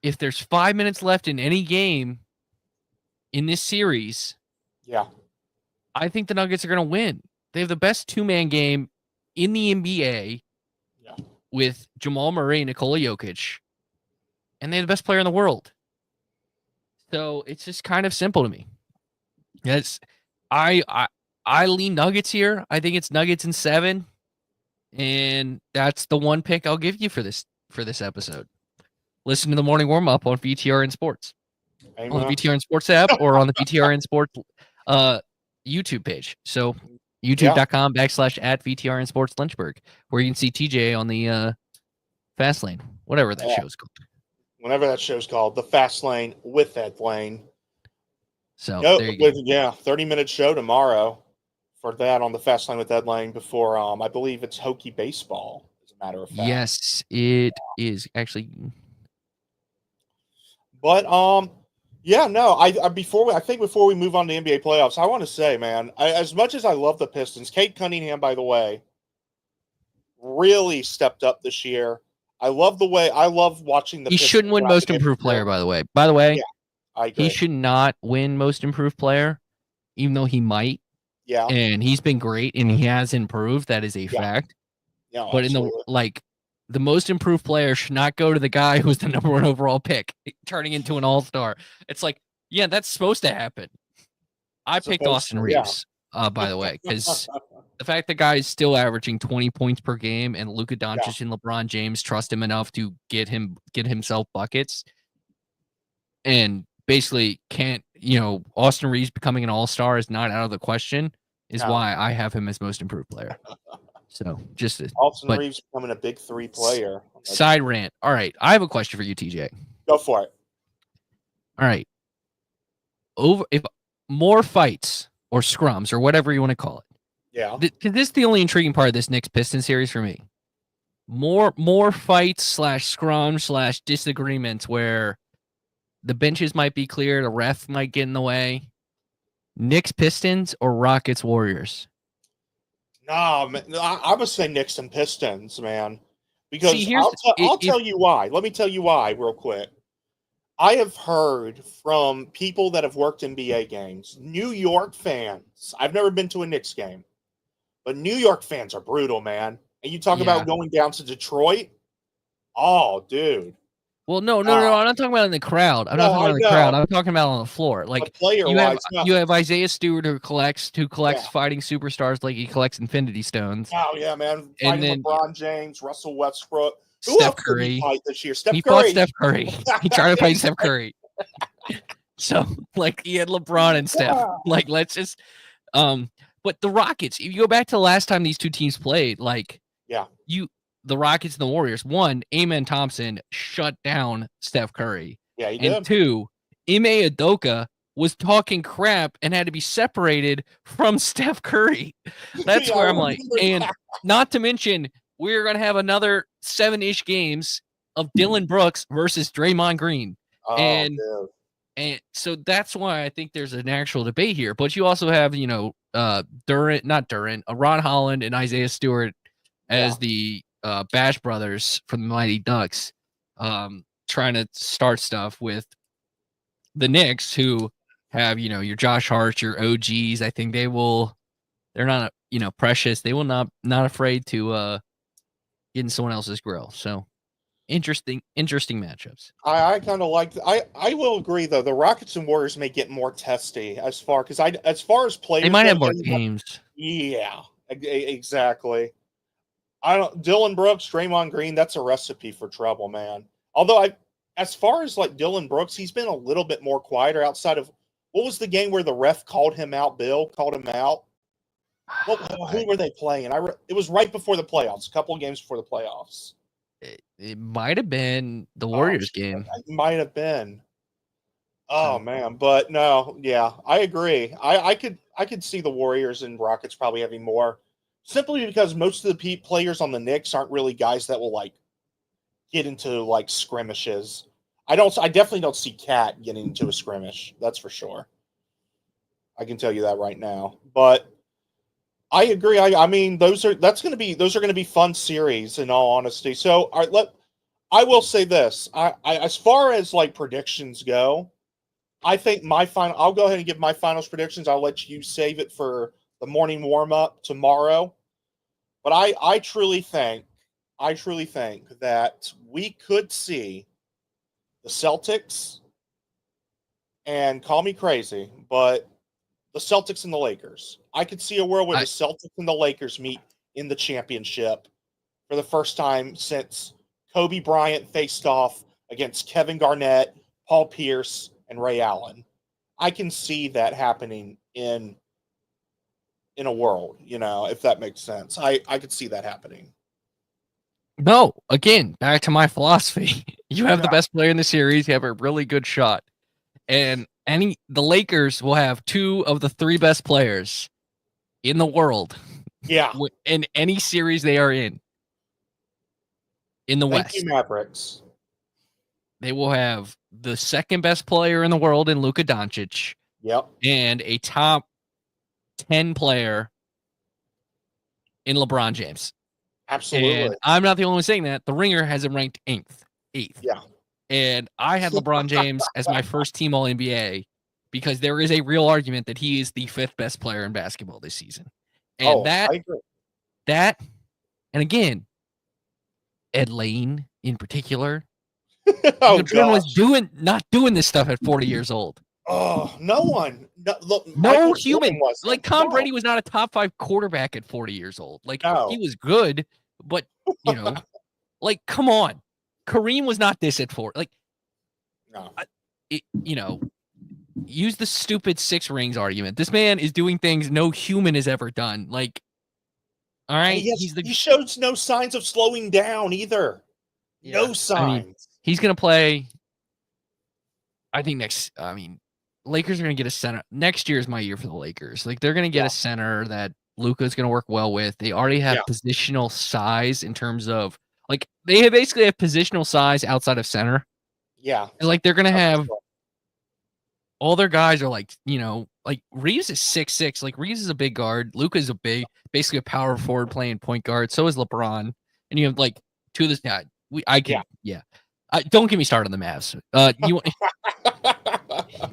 Speaker 2: if there's 5 minutes left in any game in this series, I think the Nuggets are going to win. They have the best 2-man game in the NBA with Jamal Murray and Nikola Jokic, and they have the best player in the world. So it's just kind of simple to me. Yes, I lean Nuggets here. I think it's Nuggets in 7, and that's the one pick I'll give you for this episode. Listen to the morning warm up on VTRN Sports, on the VTRN Sports app, or on the VTRN Sports YouTube page. So youtube.com/@VTRN Sports Lynchburg, where you can see TJ on the Fast Lane, whatever that show's called.
Speaker 1: Whenever that show's called, the Fast Lane with Ed Lane.
Speaker 2: So there you go.
Speaker 1: 30-minute show tomorrow for that on the Fast Lane with Ed Lane before I believe it's Hokie baseball, as a matter of fact.
Speaker 2: Yes, it is actually.
Speaker 1: But I think before we move on to NBA playoffs, I want to say, man, as much as I love the Pistons, Cade Cunningham, by the way, really stepped up this year. I love watching the.
Speaker 2: He shouldn't win Most Improved Player, by the way.
Speaker 1: I agree.
Speaker 2: He should not win Most Improved Player, even though he might.
Speaker 1: Yeah.
Speaker 2: and he's been great, and he has improved. That is a
Speaker 1: Yeah.
Speaker 2: fact.
Speaker 1: Yeah.
Speaker 2: But
Speaker 1: Absolutely.
Speaker 2: the most improved player should not go to the guy who's the number 1 overall pick, turning into an all-star. It's like, yeah, that's supposed to happen. I picked
Speaker 1: Supposed
Speaker 2: Austin
Speaker 1: to, yeah.
Speaker 2: Reeves, by the way, because the fact the guy is still averaging 20 points per game, and Luka
Speaker 1: Yeah.
Speaker 2: Doncic and LeBron James trust him enough to get himself buckets, and basically can't, Austin Reeves becoming an all-star is not out of the question, is
Speaker 1: No.
Speaker 2: why I have him as most improved player. So
Speaker 1: Austin
Speaker 2: but
Speaker 1: Reeves becoming a big 3 player.
Speaker 2: side rant. All right, I have a question for you, TJ.
Speaker 1: Go for it.
Speaker 2: All right, if more fights or scrums or whatever you want to call it.
Speaker 1: Yeah.
Speaker 2: Because this is the only intriguing part of this Knicks Pistons series for me. More fights / scrums / disagreements where the benches might be cleared, a ref might get in the way. Knicks Pistons or Rockets Warriors?
Speaker 1: No, man, I would say Knicks and Pistons, man.
Speaker 2: See,
Speaker 1: Because I'll tell you why. Let me tell you why real quick. I have heard from people that have worked NBA games, New York fans. I've never been to a Knicks game, but New York fans are brutal, man. And you talk about going down to Detroit. Oh, dude.
Speaker 2: Well, no. I'm not talking about in the crowd. I'm not talking about in the crowd. I'm talking about on the floor. Like
Speaker 1: player-wise,
Speaker 2: you have Isaiah Stewart who collects
Speaker 1: Yeah.
Speaker 2: fighting superstars like he collects Infinity Stones.
Speaker 1: Oh yeah, man.
Speaker 2: And
Speaker 1: Fighting
Speaker 2: then
Speaker 1: LeBron James, Russell Westbrook. Who
Speaker 2: Steph
Speaker 1: else did
Speaker 2: Curry.
Speaker 1: he fight this year? Steph
Speaker 2: He
Speaker 1: Curry.
Speaker 2: fought Steph Curry. He tried to fight Steph Curry. So he had LeBron and Steph.
Speaker 1: Yeah.
Speaker 2: Let's just but the Rockets, if you go back to the last time these two teams played, the Rockets and the Warriors, one, Amen Thompson shut down Steph Curry.
Speaker 1: Yeah, he
Speaker 2: and
Speaker 1: did.
Speaker 2: Two, Ime Udoka was talking crap and had to be separated from Steph Curry. That's where I'm like, and not to mention, we're going to have another 7-ish games of Dylan Brooks versus Draymond Green. And so that's why I think there's an actual debate here. But you also have, Ron Holland and Isaiah Stewart as the Bash brothers from the Mighty Ducks, trying to start stuff with the Knicks, who have, your Josh Hart, your OGs. I think they're not, precious. They will not afraid to get in someone else's grill. So interesting matchups.
Speaker 1: I kind of like. I will agree though. The Rockets and Warriors may get more testy as far as players.
Speaker 2: They might have more games.
Speaker 1: Yeah, exactly. Dylan Brooks, Draymond Green. That's a recipe for trouble, man. Although as far as like Dylan Brooks, he's been a little bit more quieter outside of what was the game where the ref called him out? Bill called him out. Who were they playing? It was right before the playoffs. A couple of games before the playoffs.
Speaker 2: It might have been the Warriors game.
Speaker 1: It might have been. Oh man, but no, yeah, I agree. I could see the Warriors and Rockets probably having more, simply because most of the players on the Knicks aren't really guys that will like get into like skirmishes. I definitely don't see Cat getting into a skirmish. That's for sure. I can tell you that right now. But I agree. I mean, those are going to be fun series in all honesty. So, all right, I will say this. I as far as like predictions go, I think I'll go ahead and give my finals predictions. I'll let you save it for the morning warm up tomorrow. But I truly think that we could see the Celtics, and call me crazy, but the Celtics and the Lakers. I could see a world where the Celtics and the Lakers meet in the championship for the first time since Kobe Bryant faced off against Kevin Garnett, Paul Pierce, and Ray Allen. I can see that happening in a world, if that makes sense. I could see that happening.
Speaker 2: No, again, back to my philosophy. You have the best player in the series. You have a really good shot. And the Lakers will have 2 of the 3 best players in the world.
Speaker 1: Yeah.
Speaker 2: In any series they are in the West.
Speaker 1: Thank you, Mavericks.
Speaker 2: They will have the second best player in the world in Luka Doncic.
Speaker 1: Yep.
Speaker 2: And a top 10 player in LeBron James.
Speaker 1: Absolutely.
Speaker 2: And I'm not the only one saying that. The Ringer has him ranked 8th.
Speaker 1: Yeah.
Speaker 2: And I had LeBron James as my first team All-NBA because there is a real argument that he is the 5th best player in basketball this season. And
Speaker 1: I agree.
Speaker 2: and again, Ed Lane in particular,
Speaker 1: Oh,
Speaker 2: Jordan was
Speaker 1: gosh.
Speaker 2: not doing this stuff at 40 years old.
Speaker 1: Oh, no one. Look,
Speaker 2: No
Speaker 1: Michael
Speaker 2: human.
Speaker 1: Jordan wasn't.
Speaker 2: Like Tom
Speaker 1: No.
Speaker 2: Brady was not a top 5 quarterback at 40 years old. Like
Speaker 1: No.
Speaker 2: he was good, but like come on. Kareem was not this at 4. Like
Speaker 1: No.
Speaker 2: Use the stupid 6 rings argument. This man is doing things no human has ever done. Like, all right,
Speaker 1: he shows no signs of slowing down either. Yeah. No signs.
Speaker 2: I mean, he's gonna play. I think Lakers are gonna get a center. Next year is my year for the Lakers. Like they're gonna get a center that Luka's gonna work well with. They already have positional size in terms of like they basically have positional size outside of center.
Speaker 1: Yeah,
Speaker 2: and like they're gonna have. All their guys are like, like Reeves is 6'6". Like Reeves is a big guard. Luka's basically a power forward playing point guard. So is LeBron. And you have like 2 of this. Don't get me started on the Mavs.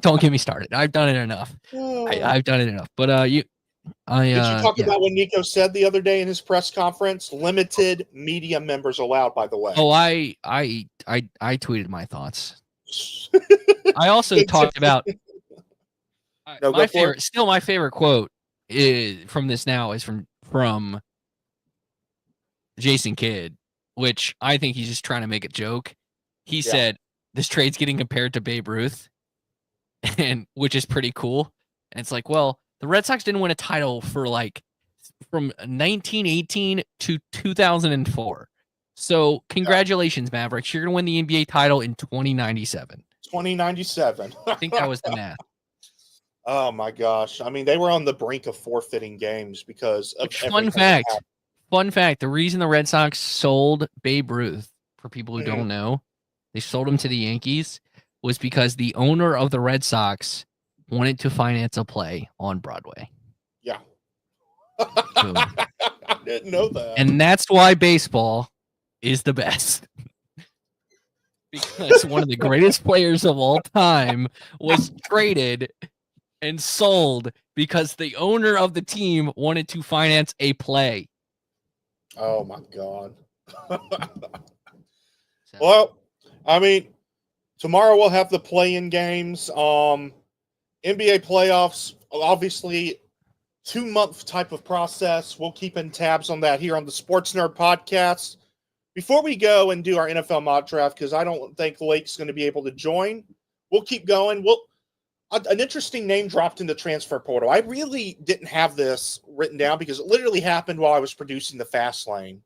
Speaker 2: Don't get me started. I've done it enough. I've done it enough. But did you
Speaker 1: talk about what Nico said the other day in his press conference? Limited media members allowed, by the way.
Speaker 2: Oh, I tweeted my thoughts. I also talked about my favorite quote is from Jason Kidd, which I think he's just trying to make a joke. He said this trade's getting compared to Babe Ruth, and which is pretty cool. And it's like, well, the Red Sox didn't win a title for like from 1918 to 2004. So congratulations, Mavericks. You're going to win the NBA title in 2097.
Speaker 1: 2097.
Speaker 2: I think that was the math.
Speaker 1: Oh, my gosh. I mean, they were on the brink of forfeiting games because of
Speaker 2: Fun fact, the reason the Red Sox sold Babe Ruth, for people who don't know, they sold him to the Yankees, was because the owner of the Red Sox wanted to finance a play on Broadway.
Speaker 1: Yeah. I didn't know that.
Speaker 2: And that's why baseball is the best. Because one of the greatest players of all time was traded and sold because the owner of the team wanted to finance a play.
Speaker 1: Oh, my God. Well, I mean, tomorrow we'll have the play-in games. NBA playoffs, obviously, 2-month type of process. We'll keep in tabs on that here on the Sports Nerd Podcast. Before we go and do our NFL mock draft, because I don't think Lake's going to be able to join, we'll keep going. An interesting name dropped in the transfer portal. I really didn't have this written down because it literally happened while I was producing the Fast Lane.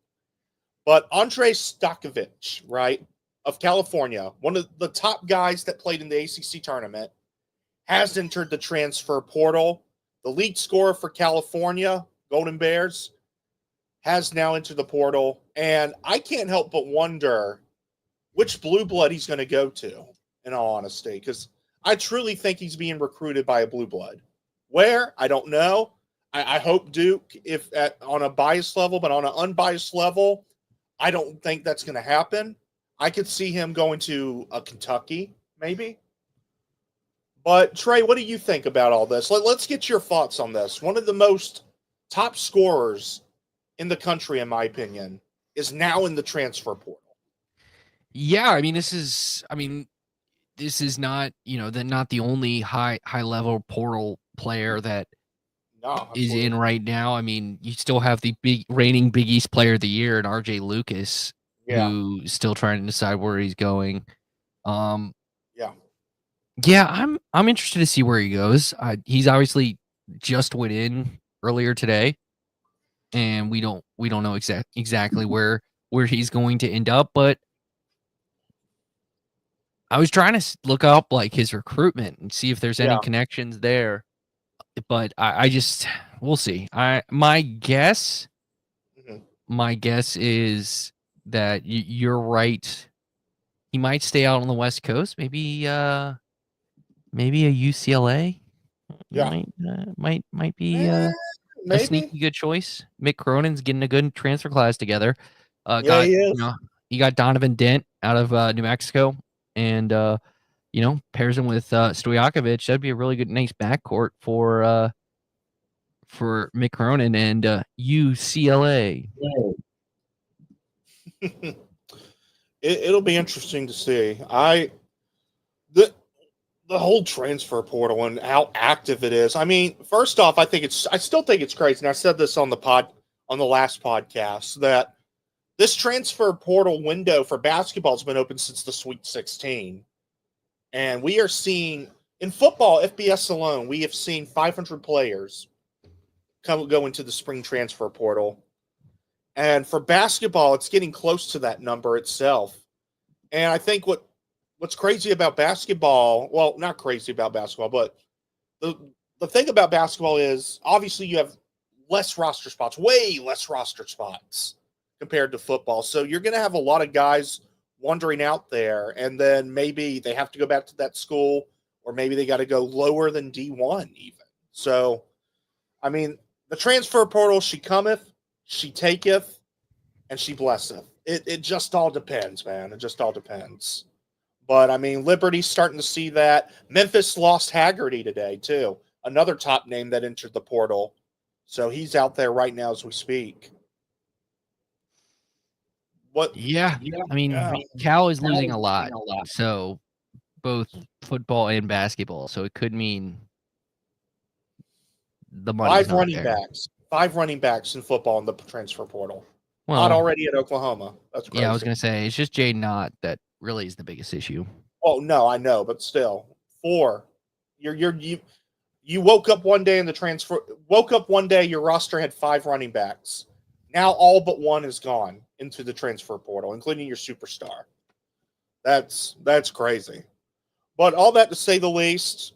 Speaker 1: But Andrei Stokovich, right, of California, one of the top guys that played in the ACC tournament, has entered the transfer portal. The lead scorer for California, Golden Bears, has now entered the portal. And I can't help but wonder which blue blood he's going to go to, in all honesty, because I truly think he's being recruited by a blue blood. Where? I don't know. I hope Duke, on a biased level, but on an unbiased level, I don't think that's going to happen. I could see him going to a Kentucky, maybe. But, Trey, what do you think about all this? Let's get your thoughts on this. One of the most top scorers in the country, in my opinion, is now in the transfer portal.
Speaker 2: Yeah, I mean, this is not, not the only high level portal player that is in right now. I mean, you still have the reigning Big East player of the year and RJ Lucas, who's still trying to decide where he's going. I'm interested to see where he goes. He's obviously just went in earlier today, and we don't know exactly where he's going to end up, but I was trying to look up like his recruitment and see if there's any connections there, but we'll see. My guess is that you're right. He might stay out on the West Coast, maybe a UCLA. Might be a sneaky good choice. Mick Cronin's getting a good transfer class together.
Speaker 1: He is.
Speaker 2: He got Donovan Dent out of New Mexico, and pairs him with Stojakovic. That'd be a really good, nice backcourt for Mick Cronin and UCLA.
Speaker 1: It'll be interesting to see. The whole transfer portal and how active it is. I mean, first off, I still think it's crazy. And I said this on the last podcast that this transfer portal window for basketball has been open since the Sweet 16. And we are seeing in football, FBS alone, we have seen 500 players go into the spring transfer portal. And for basketball, it's getting close to that number itself. And I think what's crazy about basketball, well, not crazy about basketball, but the thing about basketball is obviously you have less roster spots, way less roster spots compared to football. So you're going to have a lot of guys wandering out there, and then maybe they have to go back to that school, or maybe they got to go lower than D1 even. So, I mean, the transfer portal, she cometh, she taketh, and she blesseth. It just all depends, man. It just all depends. But, I mean, Liberty's starting to see that. Memphis lost Haggerty today, too. Another top name that entered the portal. So he's out there right now as we speak. What?
Speaker 2: Yeah. I mean, Cal is losing a lot. So both football and basketball. So it could mean the money's not there.
Speaker 1: Five running backs in football in the transfer portal.
Speaker 2: Well,
Speaker 1: not already at Oklahoma. That's crazy.
Speaker 2: Yeah, I was going to say, it's just Jay Knott that really is the biggest issue.
Speaker 1: Oh, no, I know, but still. 4. You woke up one day your roster had 5 running backs. Now all but one is gone into the transfer portal, including your superstar. That's crazy. But all that to say the least,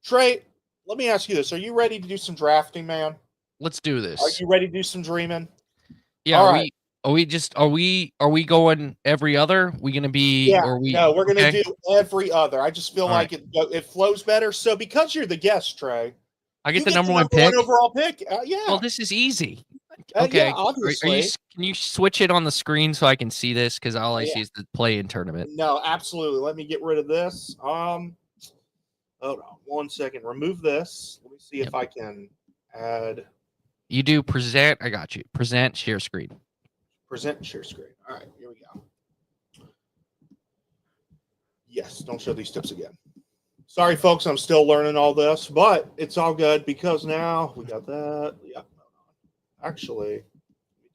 Speaker 1: Trey, let me ask you this. Are you ready to do some drafting, man?
Speaker 2: Let's do this.
Speaker 1: Are you ready to do some dreaming?
Speaker 2: Yeah, all right. Are we going every other? We gonna be?
Speaker 1: Yeah, no, we're gonna do every other. I just feel like it flows better. So because you're the guest, Trey,
Speaker 2: I get the number one pick.
Speaker 1: Overall pick. Yeah.
Speaker 2: Well, this is easy. Okay.
Speaker 1: Yeah, obviously.
Speaker 2: Can you switch it on the screen so I can see this? Because all I see is the play-in tournament.
Speaker 1: No, absolutely. Let me get rid of this. Hold on 1 second. Remove this. Let me see if I can add.
Speaker 2: You do present. I got you. Present share screen.
Speaker 1: Present and share screen. All right, here we go. Yes, don't show these tips again. Sorry, folks, I'm still learning all this, but it's all good because now we got that. Yeah, actually, we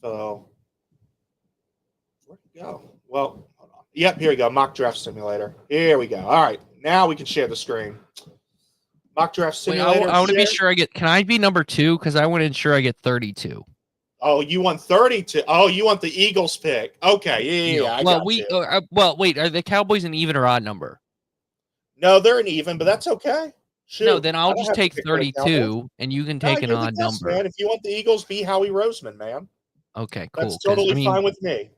Speaker 1: do. Where'd it go? Well, hold on. Yep, here we go. Mock draft simulator. Here we go. All right, now we can share the screen. Mock draft simulator.
Speaker 2: Wait, I want to be sure I get. Can I be number 2? Because I want to ensure I get 32.
Speaker 1: Oh, you want 32? Oh, you want the Eagles pick? Okay, yeah.
Speaker 2: Well, wait. Are the Cowboys an even or odd number?
Speaker 1: No, they're an even, but that's okay. Shoot,
Speaker 2: no, then I'll just take 32, and you can take an odd number.
Speaker 1: Man. If you want the Eagles, be Howie Roseman, man.
Speaker 2: Okay, cool.
Speaker 1: That's totally fine with me.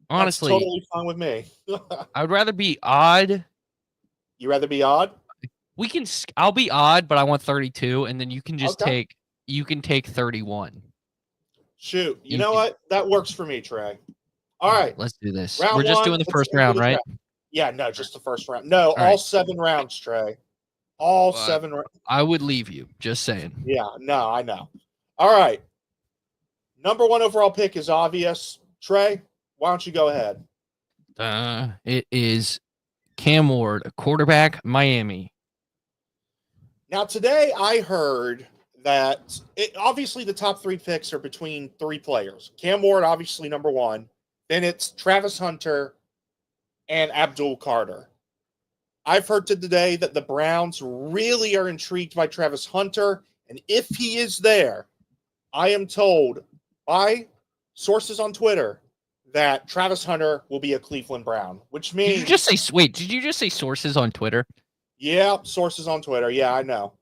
Speaker 2: Honestly,
Speaker 1: that's totally fine with me.
Speaker 2: I would rather be odd.
Speaker 1: You rather be odd?
Speaker 2: I'll be odd, but I want 32, and then you can just take 31.
Speaker 1: Shoot, you know what? That works for me, Trey. All right,
Speaker 2: let's do this. We're just doing the first round, right?
Speaker 1: Yeah, no, just the first round. No, all 7 rounds, Trey. All 7 rounds.
Speaker 2: I would leave you. Just saying.
Speaker 1: Yeah, no, I know. All right. Number 1 overall pick is obvious. Trey, why don't you go ahead?
Speaker 2: It is Cam Ward, a quarterback, Miami.
Speaker 1: Now, today I heard that obviously the top 3 picks are between 3 players. Cam Ward, obviously number 1. Then it's Travis Hunter and Abdul Carter. I've heard today that the Browns really are intrigued by Travis Hunter, and if he is there, I am told by sources on Twitter that Travis Hunter will be a Cleveland Brown, which means...
Speaker 2: Did you just say sources on Twitter?
Speaker 1: Yeah, sources on Twitter. Yeah, I know.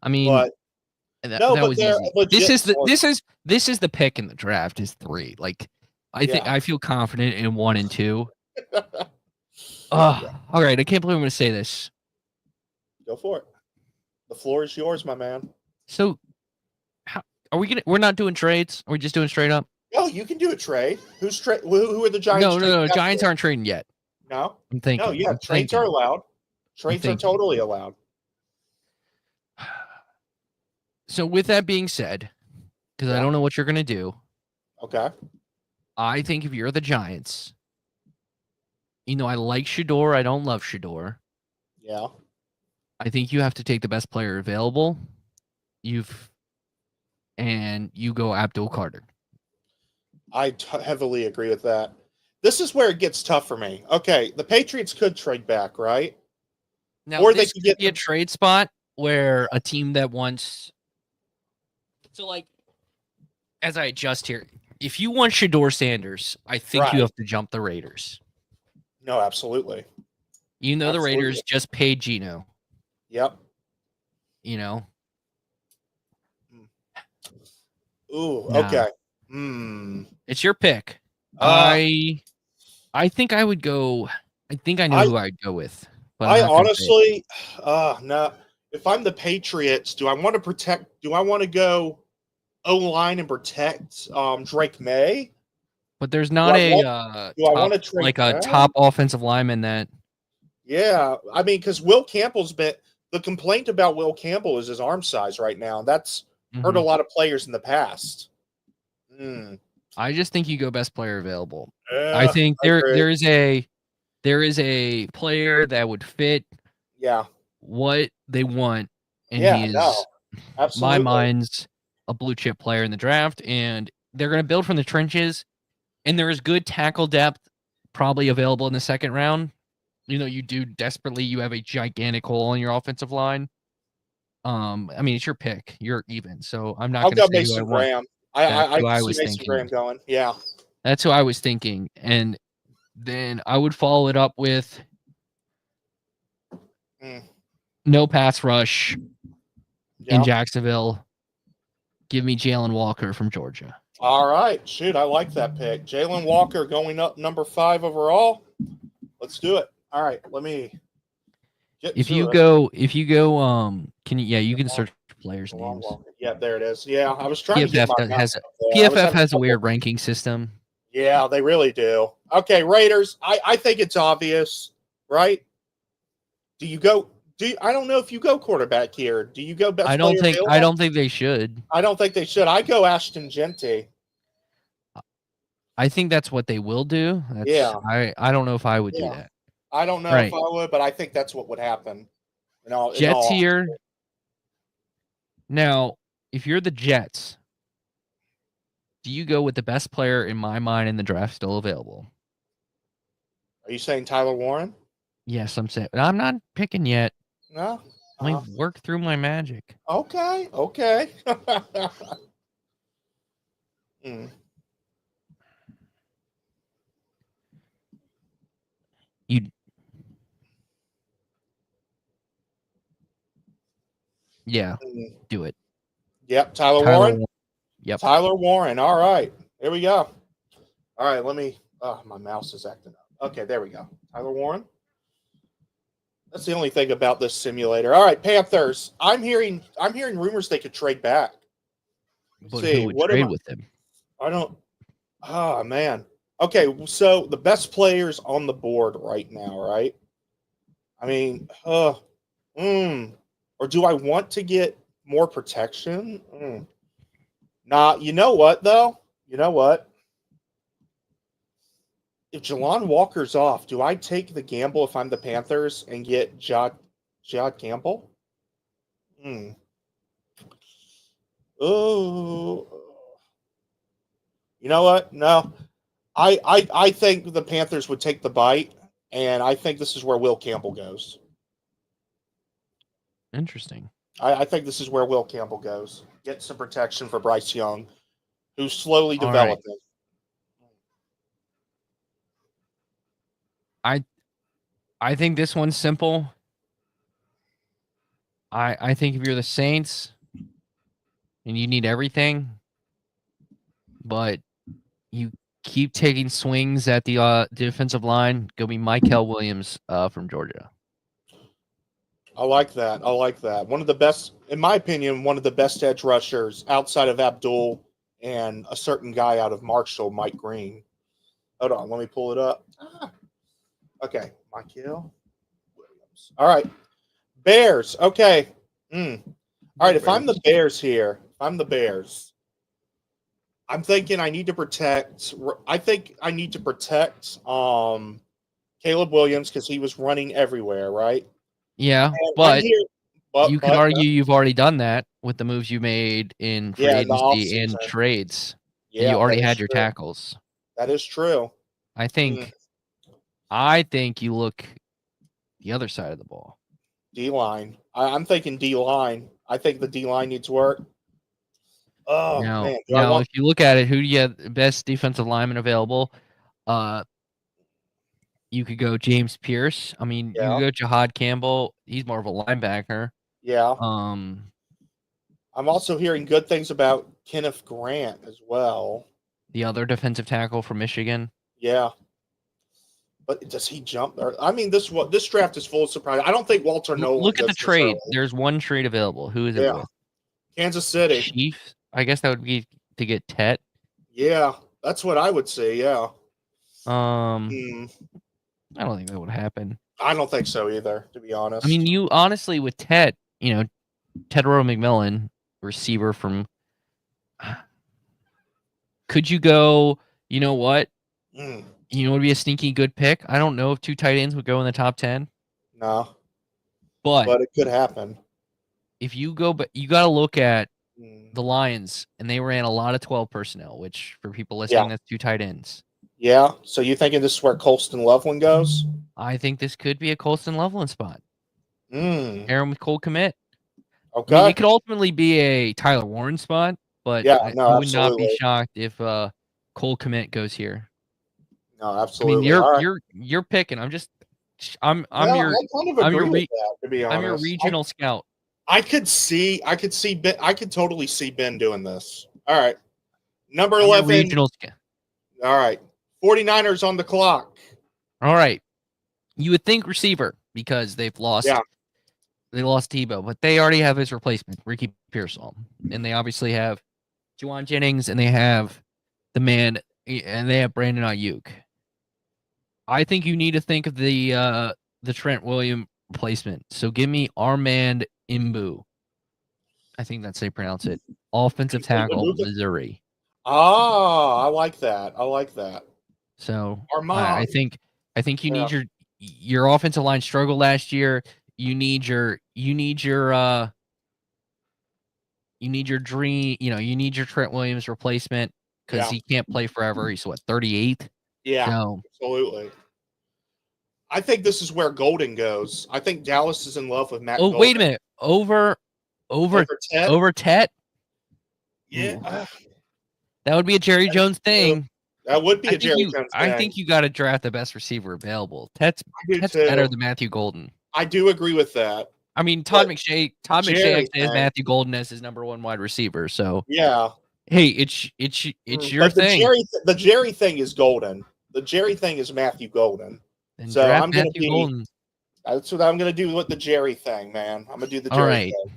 Speaker 2: I mean,
Speaker 1: but,
Speaker 2: that was easy. This is the pick in the draft is 3. Like, I feel confident in 1 and 2. All right. I can't believe I'm going to say this.
Speaker 1: Go for it. The floor is yours, my man.
Speaker 2: So, we're not doing trades? Are we just doing straight up?
Speaker 1: Oh, you can do a trade. Who are the Giants?
Speaker 2: No,
Speaker 1: trading back
Speaker 2: Giants
Speaker 1: for?
Speaker 2: aren't trading yet.
Speaker 1: No.
Speaker 2: I'm thinking.
Speaker 1: No, yeah,
Speaker 2: I'm
Speaker 1: trades
Speaker 2: thinking.
Speaker 1: are allowed. Trades are totally allowed.
Speaker 2: So with that being said, because I don't know what you're gonna do.
Speaker 1: Okay.
Speaker 2: I think if you're the Giants, I like Shador. I don't love Shador.
Speaker 1: Yeah.
Speaker 2: I think you have to take the best player available. You go Abdul Carter.
Speaker 1: I heavily agree with that. This is where it gets tough for me. Okay, the Patriots could trade back, right?
Speaker 2: Now,
Speaker 1: Or
Speaker 2: this
Speaker 1: they could
Speaker 2: could
Speaker 1: get
Speaker 2: be a trade spot where a team that wants. So, like, as I adjust here, if you want Shador Sanders, I think you have to jump the Raiders.
Speaker 1: No, absolutely.
Speaker 2: The Raiders just paid Geno.
Speaker 1: Yep. Ooh, okay.
Speaker 2: It's your pick. I think I would go. I think I know who I'd go with. But
Speaker 1: I honestly, no. If I'm the Patriots, do I want to protect? Do I want to go O-line and protect Drake May?
Speaker 2: But there's not a top offensive lineman that.
Speaker 1: Yeah, I mean, because Will Campbell's been the complaint about Will Campbell is his arm size right now. That's hurt a lot of players in the past.
Speaker 2: I just think you go best player available. I think there is a player that would fit.
Speaker 1: Yeah.
Speaker 2: What they want, and he is, my mind's, a blue chip player in the draft, and they're going to build from the trenches. And there is good tackle depth probably available in the second round. You do desperately. You have a gigantic hole in your offensive line. I mean, it's your pick. You're even, so I'm not going to say
Speaker 1: Mason Graham. I see Mason Graham going. Yeah,
Speaker 2: that's who I was thinking, and then I would follow it up with no pass rush in Jacksonville. Give me Jalen Walker from Georgia.
Speaker 1: All right, shoot, I like that pick. Jalen Walker going up number 5 overall. Let's do it. All right, let me.
Speaker 2: If you go, can you? Yeah, you can search players' names.
Speaker 1: Yeah, there it is. Yeah, I was trying
Speaker 2: PFF
Speaker 1: to get
Speaker 2: PFF has a weird ranking system.
Speaker 1: Yeah, they really do. Okay, Raiders. I think it's obvious, right? Do you go? I don't know if you go quarterback here. Do you go best?
Speaker 2: I don't think they should.
Speaker 1: I don't think they should. I go Ashton Genty.
Speaker 2: I think that's what they will do. I don't know if I would do that.
Speaker 1: I don't know if I would, but I think that's what would happen.
Speaker 2: Jets here. Now, if you're the Jets, do you go with the best player in my mind in the draft still available?
Speaker 1: Are you saying Tyler Warren?
Speaker 2: Yes, I'm saying. I'm not picking yet.
Speaker 1: No.
Speaker 2: Let me work through my magic.
Speaker 1: Okay.
Speaker 2: Do it.
Speaker 1: Yep, Tyler Warren. Yep, Tyler Warren. All right, here we go. All right, let me. Oh, my mouse is acting up. Okay, there we go. Tyler Warren. That's the only thing about this simulator. All right, Panthers. I'm hearing rumors they could trade back.
Speaker 2: But who would trade with them?
Speaker 1: I don't. Oh man. Okay, so the best players on the board right now, right? I mean, or do I want to get more protection? Nah, you know what though? You know what? If Jelon Walker's off, do I take the gamble if I'm the Panthers and get Jod Campbell? Oh, you know what? No, I think the Panthers would take the bite, and I think this is where Will Campbell goes.
Speaker 2: Interesting.
Speaker 1: I think this is where Will Campbell goes. Get some protection for Bryce Young, who's slowly developing.
Speaker 2: I think this one's simple. I think if you're the Saints and you need everything, but you keep taking swings at the defensive line, go be Mykel Williams from Georgia.
Speaker 1: I like that. One of the best, in my opinion, one of the best edge rushers outside of Abdul and a certain guy out of Marshall, Mike Green. Hold on, let me pull it up. Okay, Michael Williams. All right, Bears. Okay. All right, if I'm the Bears here, I'm thinking I need to protect. I think I need to protect Caleb Williams because he was running everywhere, right?
Speaker 2: Yeah,
Speaker 1: And
Speaker 2: but you could
Speaker 1: but
Speaker 2: argue you've already done that with the moves you made in free
Speaker 1: yeah, in the
Speaker 2: agency and
Speaker 1: offseason.
Speaker 2: trades. And
Speaker 1: Yeah,
Speaker 2: you already
Speaker 1: that is
Speaker 2: had your
Speaker 1: true.
Speaker 2: tackles.
Speaker 1: That is true.
Speaker 2: I think you look the other side of the ball.
Speaker 1: D-line. I'm thinking D-line. I think the D-line needs work. Oh, man.
Speaker 2: If you look at it, who do you have the best defensive lineman available? You could go James Pierce. I mean, you could go Jahad Campbell. He's more of a linebacker.
Speaker 1: Yeah. I'm also hearing good things about Kenneth Grant as well.
Speaker 2: The other defensive tackle from Michigan.
Speaker 1: Yeah. But does he jump? I mean, this draft is full of surprise. I don't think Walter Nolan.
Speaker 2: Look at the trade. There's one trade available. Who is it with?
Speaker 1: Kansas City.
Speaker 2: Chiefs. I guess that would be to get Tet.
Speaker 1: Yeah, that's what I would say. Yeah.
Speaker 2: I don't think that would happen.
Speaker 1: I don't think so either, to be honest.
Speaker 2: I mean, you honestly with Tet, Tedero McMillan, receiver from. Could you go? You know what? Would be a sneaky good pick. I don't know if 2 tight ends would go in the top 10.
Speaker 1: No.
Speaker 2: But
Speaker 1: it could happen.
Speaker 2: If you go, but you got to look at the Lions, and they ran a lot of 12 personnel, which for people listening, that's 2 tight ends.
Speaker 1: Yeah. So you thinking this is where Colston Loveland goes?
Speaker 2: I think this could be a Colston Loveland spot. Aaron with Cole Komet.
Speaker 1: Okay.
Speaker 2: I mean, it could ultimately be a Tyler Warren spot, but I would not be shocked if Cole Komet goes here.
Speaker 1: No, absolutely.
Speaker 2: I mean, you're picking. I'm your regional scout.
Speaker 1: I could totally see Ben doing this. All right. Number 11.
Speaker 2: Regional scout.
Speaker 1: All right. 49ers on the clock.
Speaker 2: All right. You would think receiver because they've lost.
Speaker 1: Yeah.
Speaker 2: They lost Tebow, but they already have his replacement, Ricky Pearsall. And they obviously have Juwan Jennings, and they have the man, and they have Brandon Ayuk. I think you need to think of the Trent Williams replacement. So give me Armand Imbu. I think that's how you pronounce it. Offensive tackle, Missouri.
Speaker 1: I like that.
Speaker 2: So
Speaker 1: Armand.
Speaker 2: I think you need your offensive line struggled last year. You need your dream. You need your Trent Williams replacement because he can't play forever. He's 38.
Speaker 1: Yeah, absolutely. I think this is where Golden goes. I think Dallas is in love with Matt.
Speaker 2: Oh, wait a minute. Over Tet?
Speaker 1: Yeah.
Speaker 2: That would be a Jerry Jones thing.
Speaker 1: That would be a Jerry Jones thing.
Speaker 2: I think you got to draft the best receiver available. Tet's better than Matthew Golden.
Speaker 1: I do agree with that.
Speaker 2: I mean, Todd McShay actually has Matthew Golden as his number 1 wide receiver. So
Speaker 1: yeah.
Speaker 2: Hey, it's your thing.
Speaker 1: The Jerry thing is Golden. The Jerry thing is Matthew Golden.
Speaker 2: Then
Speaker 1: so I'm going to
Speaker 2: Golden.
Speaker 1: That's what I'm going to do with the Jerry thing, man. I'm going to do the Jerry thing.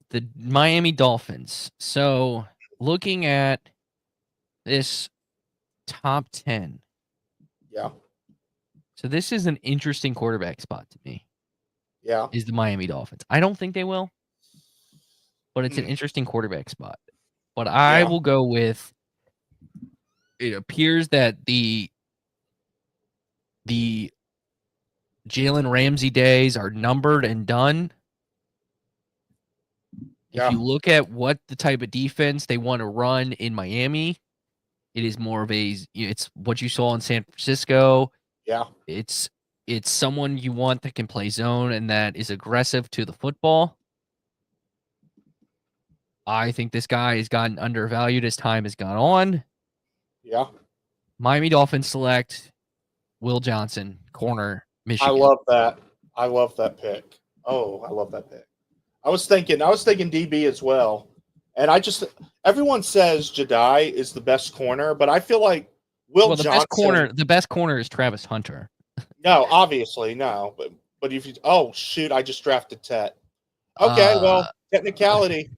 Speaker 2: The Miami Dolphins. So looking at this top 10.
Speaker 1: Yeah.
Speaker 2: So this is an interesting quarterback spot to me.
Speaker 1: Yeah.
Speaker 2: Is the Miami Dolphins. I don't think they will, but it's an interesting quarterback spot. But I will go with, it appears that the Jalen Ramsey days are numbered and done. If you look at what the type of defense they want to run in Miami, it is more of it's what you saw in San Francisco.
Speaker 1: Yeah.
Speaker 2: It's someone you want that can play zone and that is aggressive to the football. I think this guy has gotten undervalued as time has gone on.
Speaker 1: Yeah.
Speaker 2: Miami Dolphins select Will Johnson, corner, Michigan.
Speaker 1: I love that. I love that pick. Oh, I love that pick. I was thinking DB as well. And everyone says Jedi is the best corner, but I feel like Will Johnson.
Speaker 2: The best corner is Travis Hunter.
Speaker 1: No, obviously, no. But if you I just drafted Tet. Okay, well, technicality.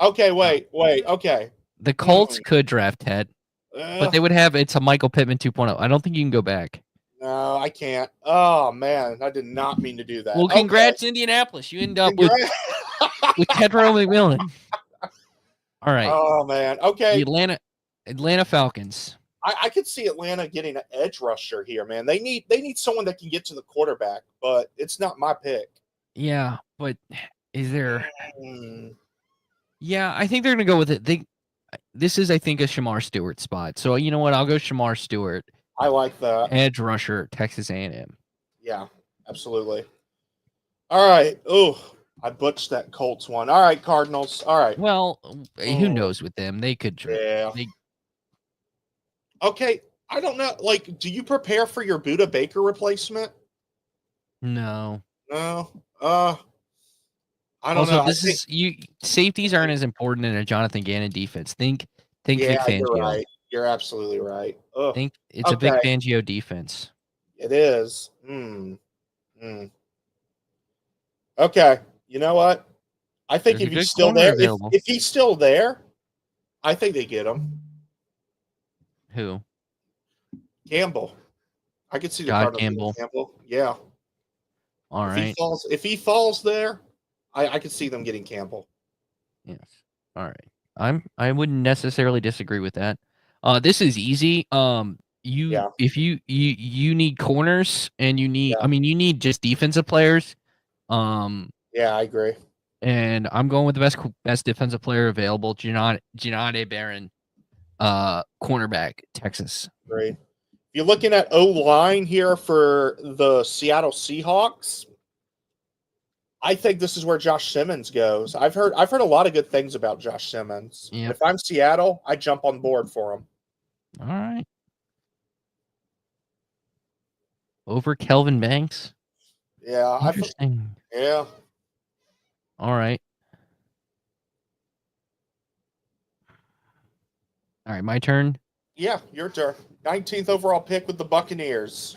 Speaker 1: Okay, wait. Okay.
Speaker 2: The Colts could draft Ted, but they would have it's a Michael Pittman 2.0. I don't think you can go back.
Speaker 1: No, I can't. Oh man, I did not mean to do that.
Speaker 2: Well, congrats, Indianapolis. You end up with Tedro McMillan. All right.
Speaker 1: Oh man. Okay.
Speaker 2: The Atlanta Falcons.
Speaker 1: I could see Atlanta getting an edge rusher here, man. They need someone that can get to the quarterback, but it's not my pick.
Speaker 2: Yeah, but is there?
Speaker 1: Mm.
Speaker 2: Yeah, I think they're gonna go with it. This is, I think, a Shamar Stewart spot. So you know what? I'll go Shamar Stewart.
Speaker 1: I like that.
Speaker 2: Edge rusher, Texas A&M.
Speaker 1: Yeah, absolutely. All right. Oh, I butched that Colts one. All right, Cardinals. All right.
Speaker 2: Well, who knows with them? They could.
Speaker 1: Yeah. Okay. I don't know. Like, do you prepare for your Buda Baker replacement?
Speaker 2: No.
Speaker 1: No. I don't know.
Speaker 2: Safeties aren't as important in a Jonathan Gannon defense. Think Vic Fangio.
Speaker 1: You're right. You're absolutely right. Ugh.
Speaker 2: Think it's a Vic Fangio defense.
Speaker 1: It is. Okay. You know what? I think if he's still there, if he's still there, I think they get him.
Speaker 2: Who?
Speaker 1: Campbell. I could see the
Speaker 2: God Campbell.
Speaker 1: Yeah.
Speaker 2: All right.
Speaker 1: If he falls there, I could see them getting Campbell.
Speaker 2: Yes. All right. I wouldn't necessarily disagree with that. This is easy. If you need corners and you need you need just defensive players.
Speaker 1: Yeah, I agree.
Speaker 2: And I'm going with the best defensive player available, Giannotti Barron, cornerback, Texas.
Speaker 1: Great. You're looking at O-line here for the Seattle Seahawks. I think this is where Josh Simmons goes. I've heard a lot of good things about Josh Simmons.
Speaker 2: Yep.
Speaker 1: If I'm Seattle, I jump on board for him.
Speaker 2: All right. Over Kelvin Banks?
Speaker 1: Yeah.
Speaker 2: Interesting.
Speaker 1: Yeah.
Speaker 2: All right. All right, my turn.
Speaker 1: Yeah, your turn. 19th overall pick with the Buccaneers.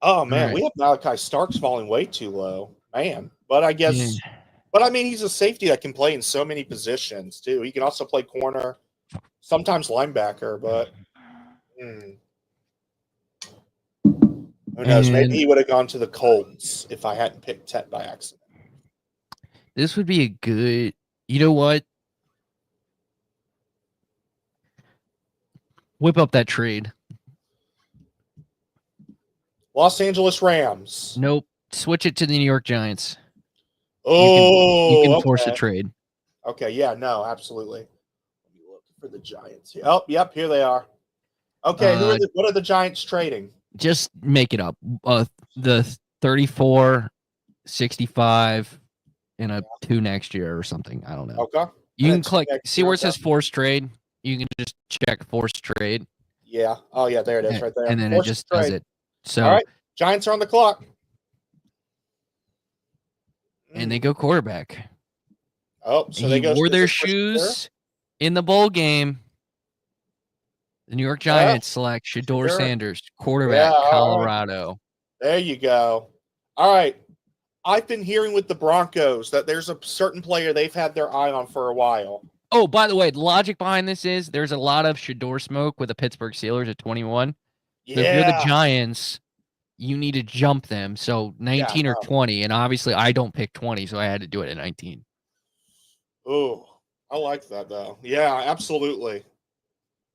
Speaker 1: Oh man, we have Malachi Starks falling way too low, man. But I guess, but I mean, he's a safety that can play in so many positions too. He can also play corner, sometimes linebacker. But who knows? Maybe he would have gone to the Colts if I hadn't picked Tet by accident.
Speaker 2: This would be a good. You know what? Whip up that trade.
Speaker 1: Los Angeles Rams.
Speaker 2: Nope. Switch it to the New York Giants.
Speaker 1: Oh,
Speaker 2: you can force a trade.
Speaker 1: Okay, yeah, no, absolutely. Let me look for the Giants here. Oh, yep, here they are. Okay, what are the Giants trading?
Speaker 2: Just make it up. The 34, 65, and a 2 next year or something. I don't know.
Speaker 1: Okay.
Speaker 2: You can click. See where it says forced trade? You can just check forced trade.
Speaker 1: Yeah. Oh, yeah, there it is right there.
Speaker 2: And then it just does it. So,
Speaker 1: all right, Giants are on the clock.
Speaker 2: And they go quarterback.
Speaker 1: Oh, so they
Speaker 2: wore their shoes in the bowl game. The New York Giants select Shedeur Sanders, quarterback, Colorado.
Speaker 1: There you go. All right. I've been hearing with the Broncos that there's a certain player they've had their eye on for a while.
Speaker 2: Oh, by the way, the logic behind this is there's a lot of Shedeur smoke with the Pittsburgh Steelers at 21.
Speaker 1: Yeah.
Speaker 2: So if you're the Giants, you need to jump them. So 19 or 20. And obviously, I don't pick 20, so I had to do it at 19.
Speaker 1: Oh, I like that, though. Yeah, absolutely.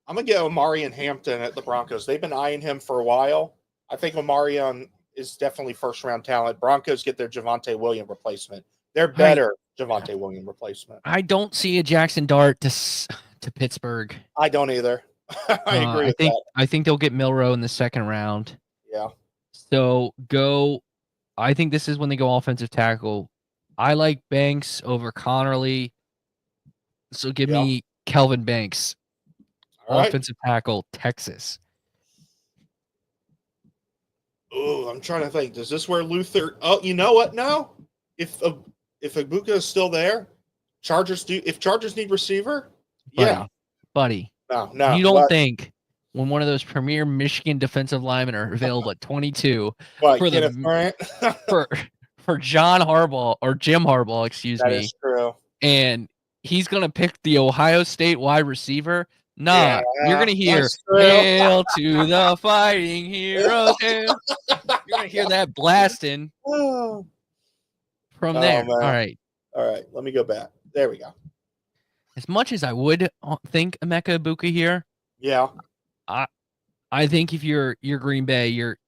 Speaker 1: I'm going to get Omarion Hampton at the Broncos. They've been eyeing him for a while. I think Omarion is definitely first-round talent. Broncos get their Javonte Williams replacement. They're better Javonte Williams replacement.
Speaker 2: I don't see a Jackson Dart to Pittsburgh.
Speaker 1: I don't either. I agree with that.
Speaker 2: I think they'll get Milroe in the second round.
Speaker 1: Yeah.
Speaker 2: So I think this is when they go offensive tackle. I like Banks over Connerly. So give me Kelvin Banks. Offensive tackle, Texas.
Speaker 1: Oh, I'm trying to think. Does this where Luther? Oh, you know what? No. If Ibuka is still there, if Chargers need receiver,
Speaker 2: buddy.
Speaker 1: No.
Speaker 2: You don't think when one of those premier Michigan defensive linemen are available at 22 for John Harbaugh or Jim Harbaugh, excuse me.
Speaker 1: That is true.
Speaker 2: And he's gonna pick the Ohio State wide receiver. Nah,
Speaker 1: Yeah,
Speaker 2: you're gonna hear
Speaker 1: that's true.
Speaker 2: "Hail to the Fighting Heroes." Hail. You're gonna hear that blasting
Speaker 1: Oh,
Speaker 2: from there.
Speaker 1: man.
Speaker 2: All right.
Speaker 1: All right, let me go back. There we go.
Speaker 2: As much as I would think Emeka Ibuka here,
Speaker 1: Yeah.
Speaker 2: I think if you're Green Bay, you're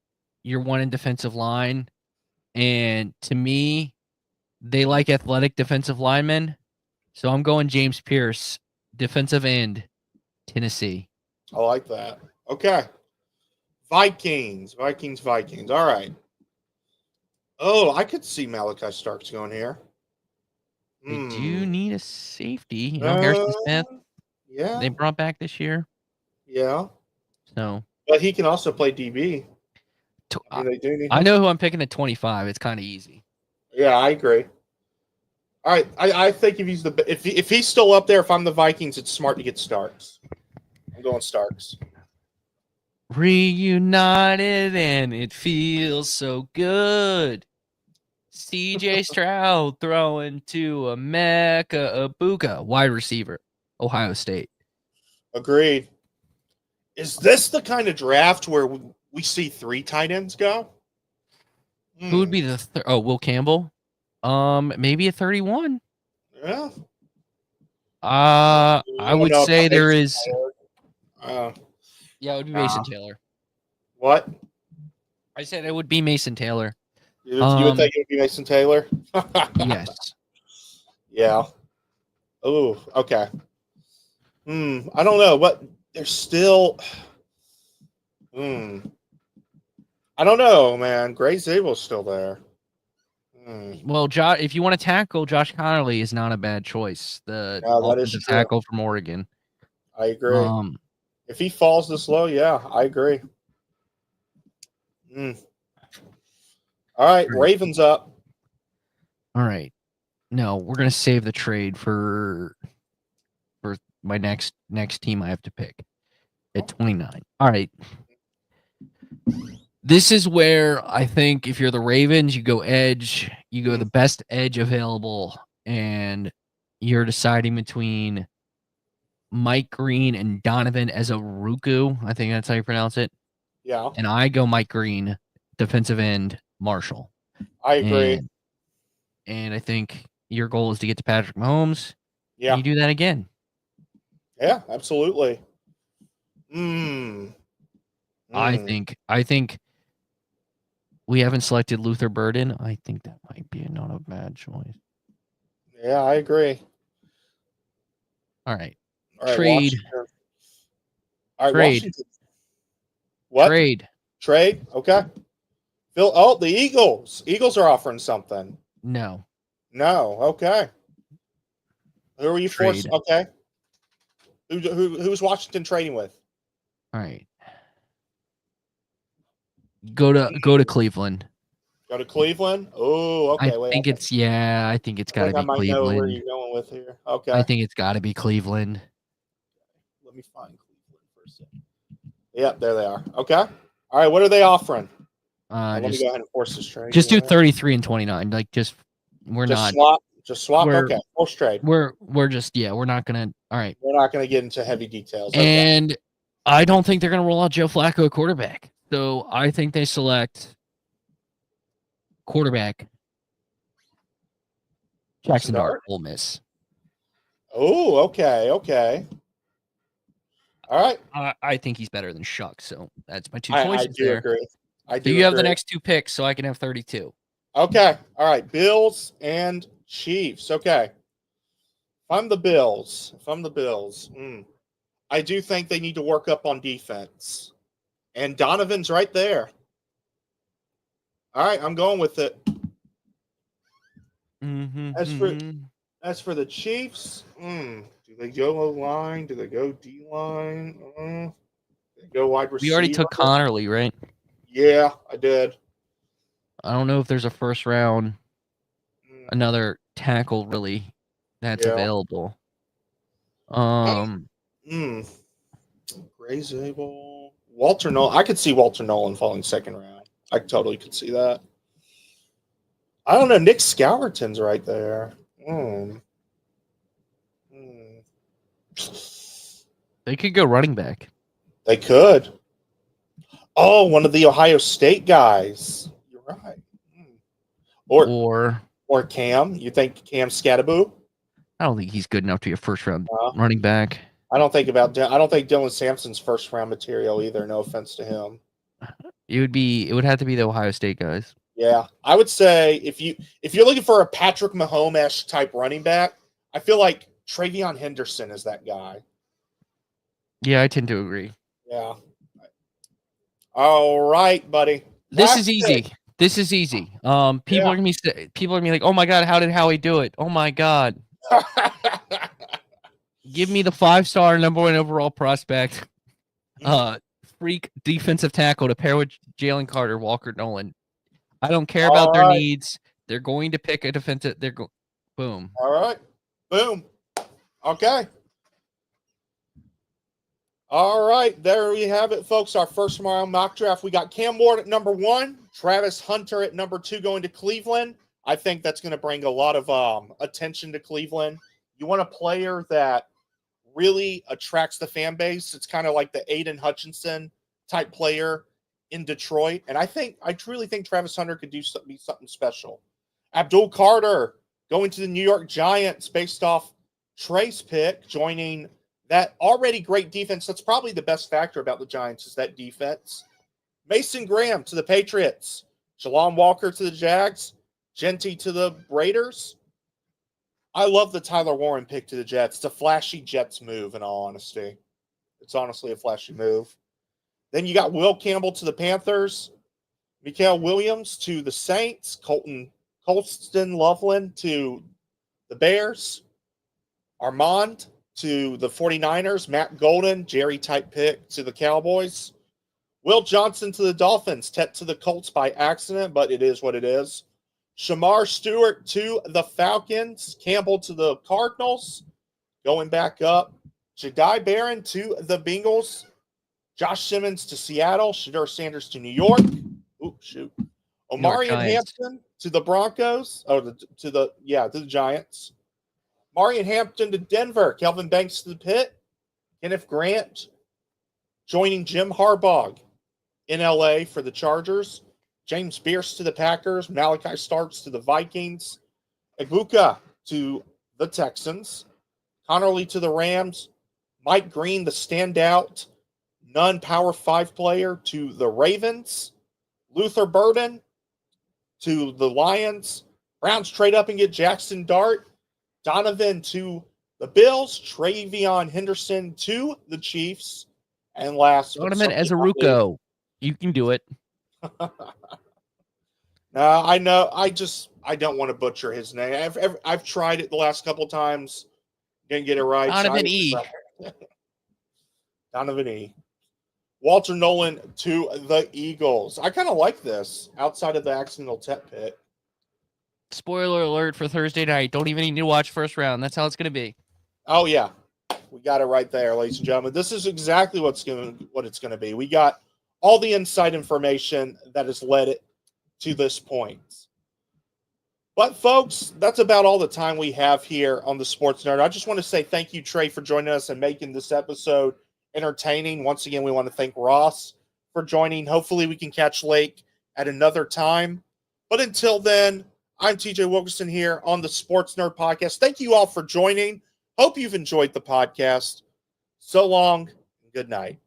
Speaker 2: one in defensive line, and to me, they like athletic defensive linemen. So I'm going James Pierce, defensive end, Tennessee.
Speaker 1: I like that. Okay. Vikings. All right. Oh, I could see Malachi Starks going here.
Speaker 2: They do
Speaker 1: Hmm.
Speaker 2: need a safety. You know, Harrison Smith,
Speaker 1: Yeah.
Speaker 2: they brought back this year.
Speaker 1: Yeah.
Speaker 2: So
Speaker 1: But he can also play DB. I mean, they do need
Speaker 2: I
Speaker 1: him.
Speaker 2: know who I'm picking at 25. It's kind of easy.
Speaker 1: Yeah, I agree. All right. I think if he's still up there, if I'm the Vikings, it's smart to get Starks. I'm going Starks.
Speaker 2: Reunited and it feels so good. CJ Stroud throwing to Emeka Ibuka, wide receiver, Ohio State.
Speaker 1: Agreed. Is this the kind of draft where we see 3 tight ends go?
Speaker 2: Who would be the Will Campbell? Maybe a 31.
Speaker 1: Yeah.
Speaker 2: I would say there is.
Speaker 1: Yeah,
Speaker 2: it would be Mason Taylor.
Speaker 1: What?
Speaker 2: I said it would be Mason Taylor.
Speaker 1: You would think it would be Mason Taylor?
Speaker 2: Yes.
Speaker 1: Yeah. Oh, okay. I don't know. What there's still. I don't know, man. Gray Zabel's still there.
Speaker 2: Well, if you want to tackle, Josh Connerly is not a bad choice. The offensive tackle from Oregon.
Speaker 1: I agree. If he falls this low, yeah, I agree. All right, Ravens up.
Speaker 2: All right. No, we're gonna save the trade for my next team I have to pick at 29. All right. This is where I think if you're the Ravens, you go edge, you go the best edge available, and you're deciding between Mike Green and Donovan Ezeruku. I think that's how you pronounce it.
Speaker 1: Yeah.
Speaker 2: And I go Mike Green, defensive end, Marshall.
Speaker 1: I agree.
Speaker 2: And I think your goal is to get to Patrick Mahomes.
Speaker 1: Yeah.
Speaker 2: You do that again.
Speaker 1: Yeah, absolutely.
Speaker 2: I think we haven't selected Luther Burden. I think that might be not a bad choice.
Speaker 1: Yeah, I agree.
Speaker 2: All right.
Speaker 1: Trade. All right,
Speaker 2: Trade.
Speaker 1: Washington. What? Trade? Okay. Phil. Oh, the Eagles. Eagles are offering something.
Speaker 2: No.
Speaker 1: Okay. Who are you
Speaker 2: Trade.
Speaker 1: forced? Okay. Who's Washington trading with?
Speaker 2: All right. Go to Cleveland.
Speaker 1: Go to Cleveland? Oh, okay.
Speaker 2: I think it's got to be
Speaker 1: I might
Speaker 2: Cleveland.
Speaker 1: know where you're going with here. Okay.
Speaker 2: I think it's got to be Cleveland.
Speaker 1: Let me find Cleveland for a second. Yep, there they are. Okay. All right, what are they offering? Let me go ahead and force this trade.
Speaker 2: Just do 33 and 29. Like just
Speaker 1: swap. Okay, force trade.
Speaker 2: We're not gonna. All right.
Speaker 1: We're not gonna get into heavy details. Okay.
Speaker 2: And I don't think they're gonna roll out Joe Flacco at quarterback. So I think they select quarterback Jackson Dart, Ole Miss.
Speaker 1: Oh, okay. All right.
Speaker 2: I think he's better than Shuck, so that's my two choices.
Speaker 1: I do agree.
Speaker 2: So you have the next 2 picks, so I can have 32.
Speaker 1: Okay. All right. Bills and Chiefs. Okay. If I'm the Bills, I do think they need to work up on defense. And Donovan's right there. All right, I'm going with it. As for the Chiefs, do they go O-line? Do they go D-line? They go wide receiver?
Speaker 2: We already took Connerly, right?
Speaker 1: Yeah, I did.
Speaker 2: I don't know if there's a first round, another tackle really that's available.
Speaker 1: Gray Zabel. Walter Nolan. I could see Walter Nolan falling second round. I totally could see that. I don't know. Nick Scourton's right there.
Speaker 2: They could go running back.
Speaker 1: They could. Oh, one of the Ohio State guys. You're right. Or Cam. You think Cam Scattaboo?
Speaker 2: I don't think he's good enough to be a first-round
Speaker 1: No.
Speaker 2: running back.
Speaker 1: I don't think Dylan Sampson's first-round material either. No offense to him.
Speaker 2: It would have to be the Ohio State guys.
Speaker 1: Yeah, I would say if you're looking for a Patrick Mahomes type running back, I feel like Travion Henderson is that guy.
Speaker 2: Yeah, I tend to agree.
Speaker 1: Yeah. All right, buddy.
Speaker 2: This is easy. This is easy. People are gonna be like, "Oh my God, how did Howie do it? Oh my God." Give me the 5-star number 1 overall prospect, freak defensive tackle to pair with Jalen Carter, Walker Nolan. I don't care about their needs. They're going to pick a defensive. Boom.
Speaker 1: All right. Boom. Okay. All right. There we have it, folks. Our first round mock draft. We got Cam Ward at number 1, Travis Hunter at number 2 going to Cleveland. I think that's going to bring a lot of attention to Cleveland. You want a player that really attracts the fan base. It's kind of like the Aiden Hutchinson type player in Detroit. And I truly think Travis Hunter could be something special. Abdul Carter going to the New York Giants based off Trey's pick, joining that already great defense. That's probably the best factor about the Giants is that defense. Mason Graham to the Patriots. Jalon Walker to the Jags. Genty to the Raiders. I love the Tyler Warren pick to the Jets. It's a flashy Jets move, in all honesty. It's honestly a flashy move. Then you got Will Campbell to the Panthers. Mikael Williams to the Saints. Colston Loveland to the Bears. Armand to the 49ers. Matt Golden, Jerry-type pick to the Cowboys. Will Johnson to the Dolphins. Tet to the Colts by accident, but it is what it is. Shamar Stewart to the Falcons. Campbell to the Cardinals. Going back up. Jedi Barron to the Bengals. Josh Simmons to Seattle. Shedeur Sanders to New York. Ooh, shoot. Omarion Hampton to the Broncos. To the Giants. Marion Hampton to Denver. Kelvin Banks to the Pit. Kenneth Grant joining Jim Harbaugh in LA for the Chargers. James Pierce to the Packers. Malachi Starks to the Vikings. Ibuka to the Texans. Connerly to the Rams. Mike Green, the standout non-Power 5 player, to the Ravens. Luther Burden to the Lions. Browns trade up and get Jackson Dart. Donovan to the Bills. Travion Henderson to the Chiefs. And last,
Speaker 2: Donovan Ezeruko. You can do it.
Speaker 1: I know. I don't want to butcher his name. I've tried it the last couple of times. Didn't get it right.
Speaker 2: Donovan E.
Speaker 1: Donovan E. Walter Nolan to the Eagles. I kind of like this outside of the accidental Tet pick.
Speaker 2: Spoiler alert for Thursday night. Don't even need to watch first round. That's how it's going to be.
Speaker 1: Oh, yeah. We got it right there, ladies and gentlemen. This is exactly what it's going to be. We got all the inside information that has led it to this point. But, folks, that's about all the time we have here on the Sports Nerd. I just want to say thank you, Trey, for joining us and making this episode entertaining. Once again, we want to thank Ross for joining. Hopefully, we can catch Lake at another time. But until then, I'm TJ Wilkerson here on the Sports Nerd Podcast. Thank you all for joining. Hope you've enjoyed the podcast. So long and good night.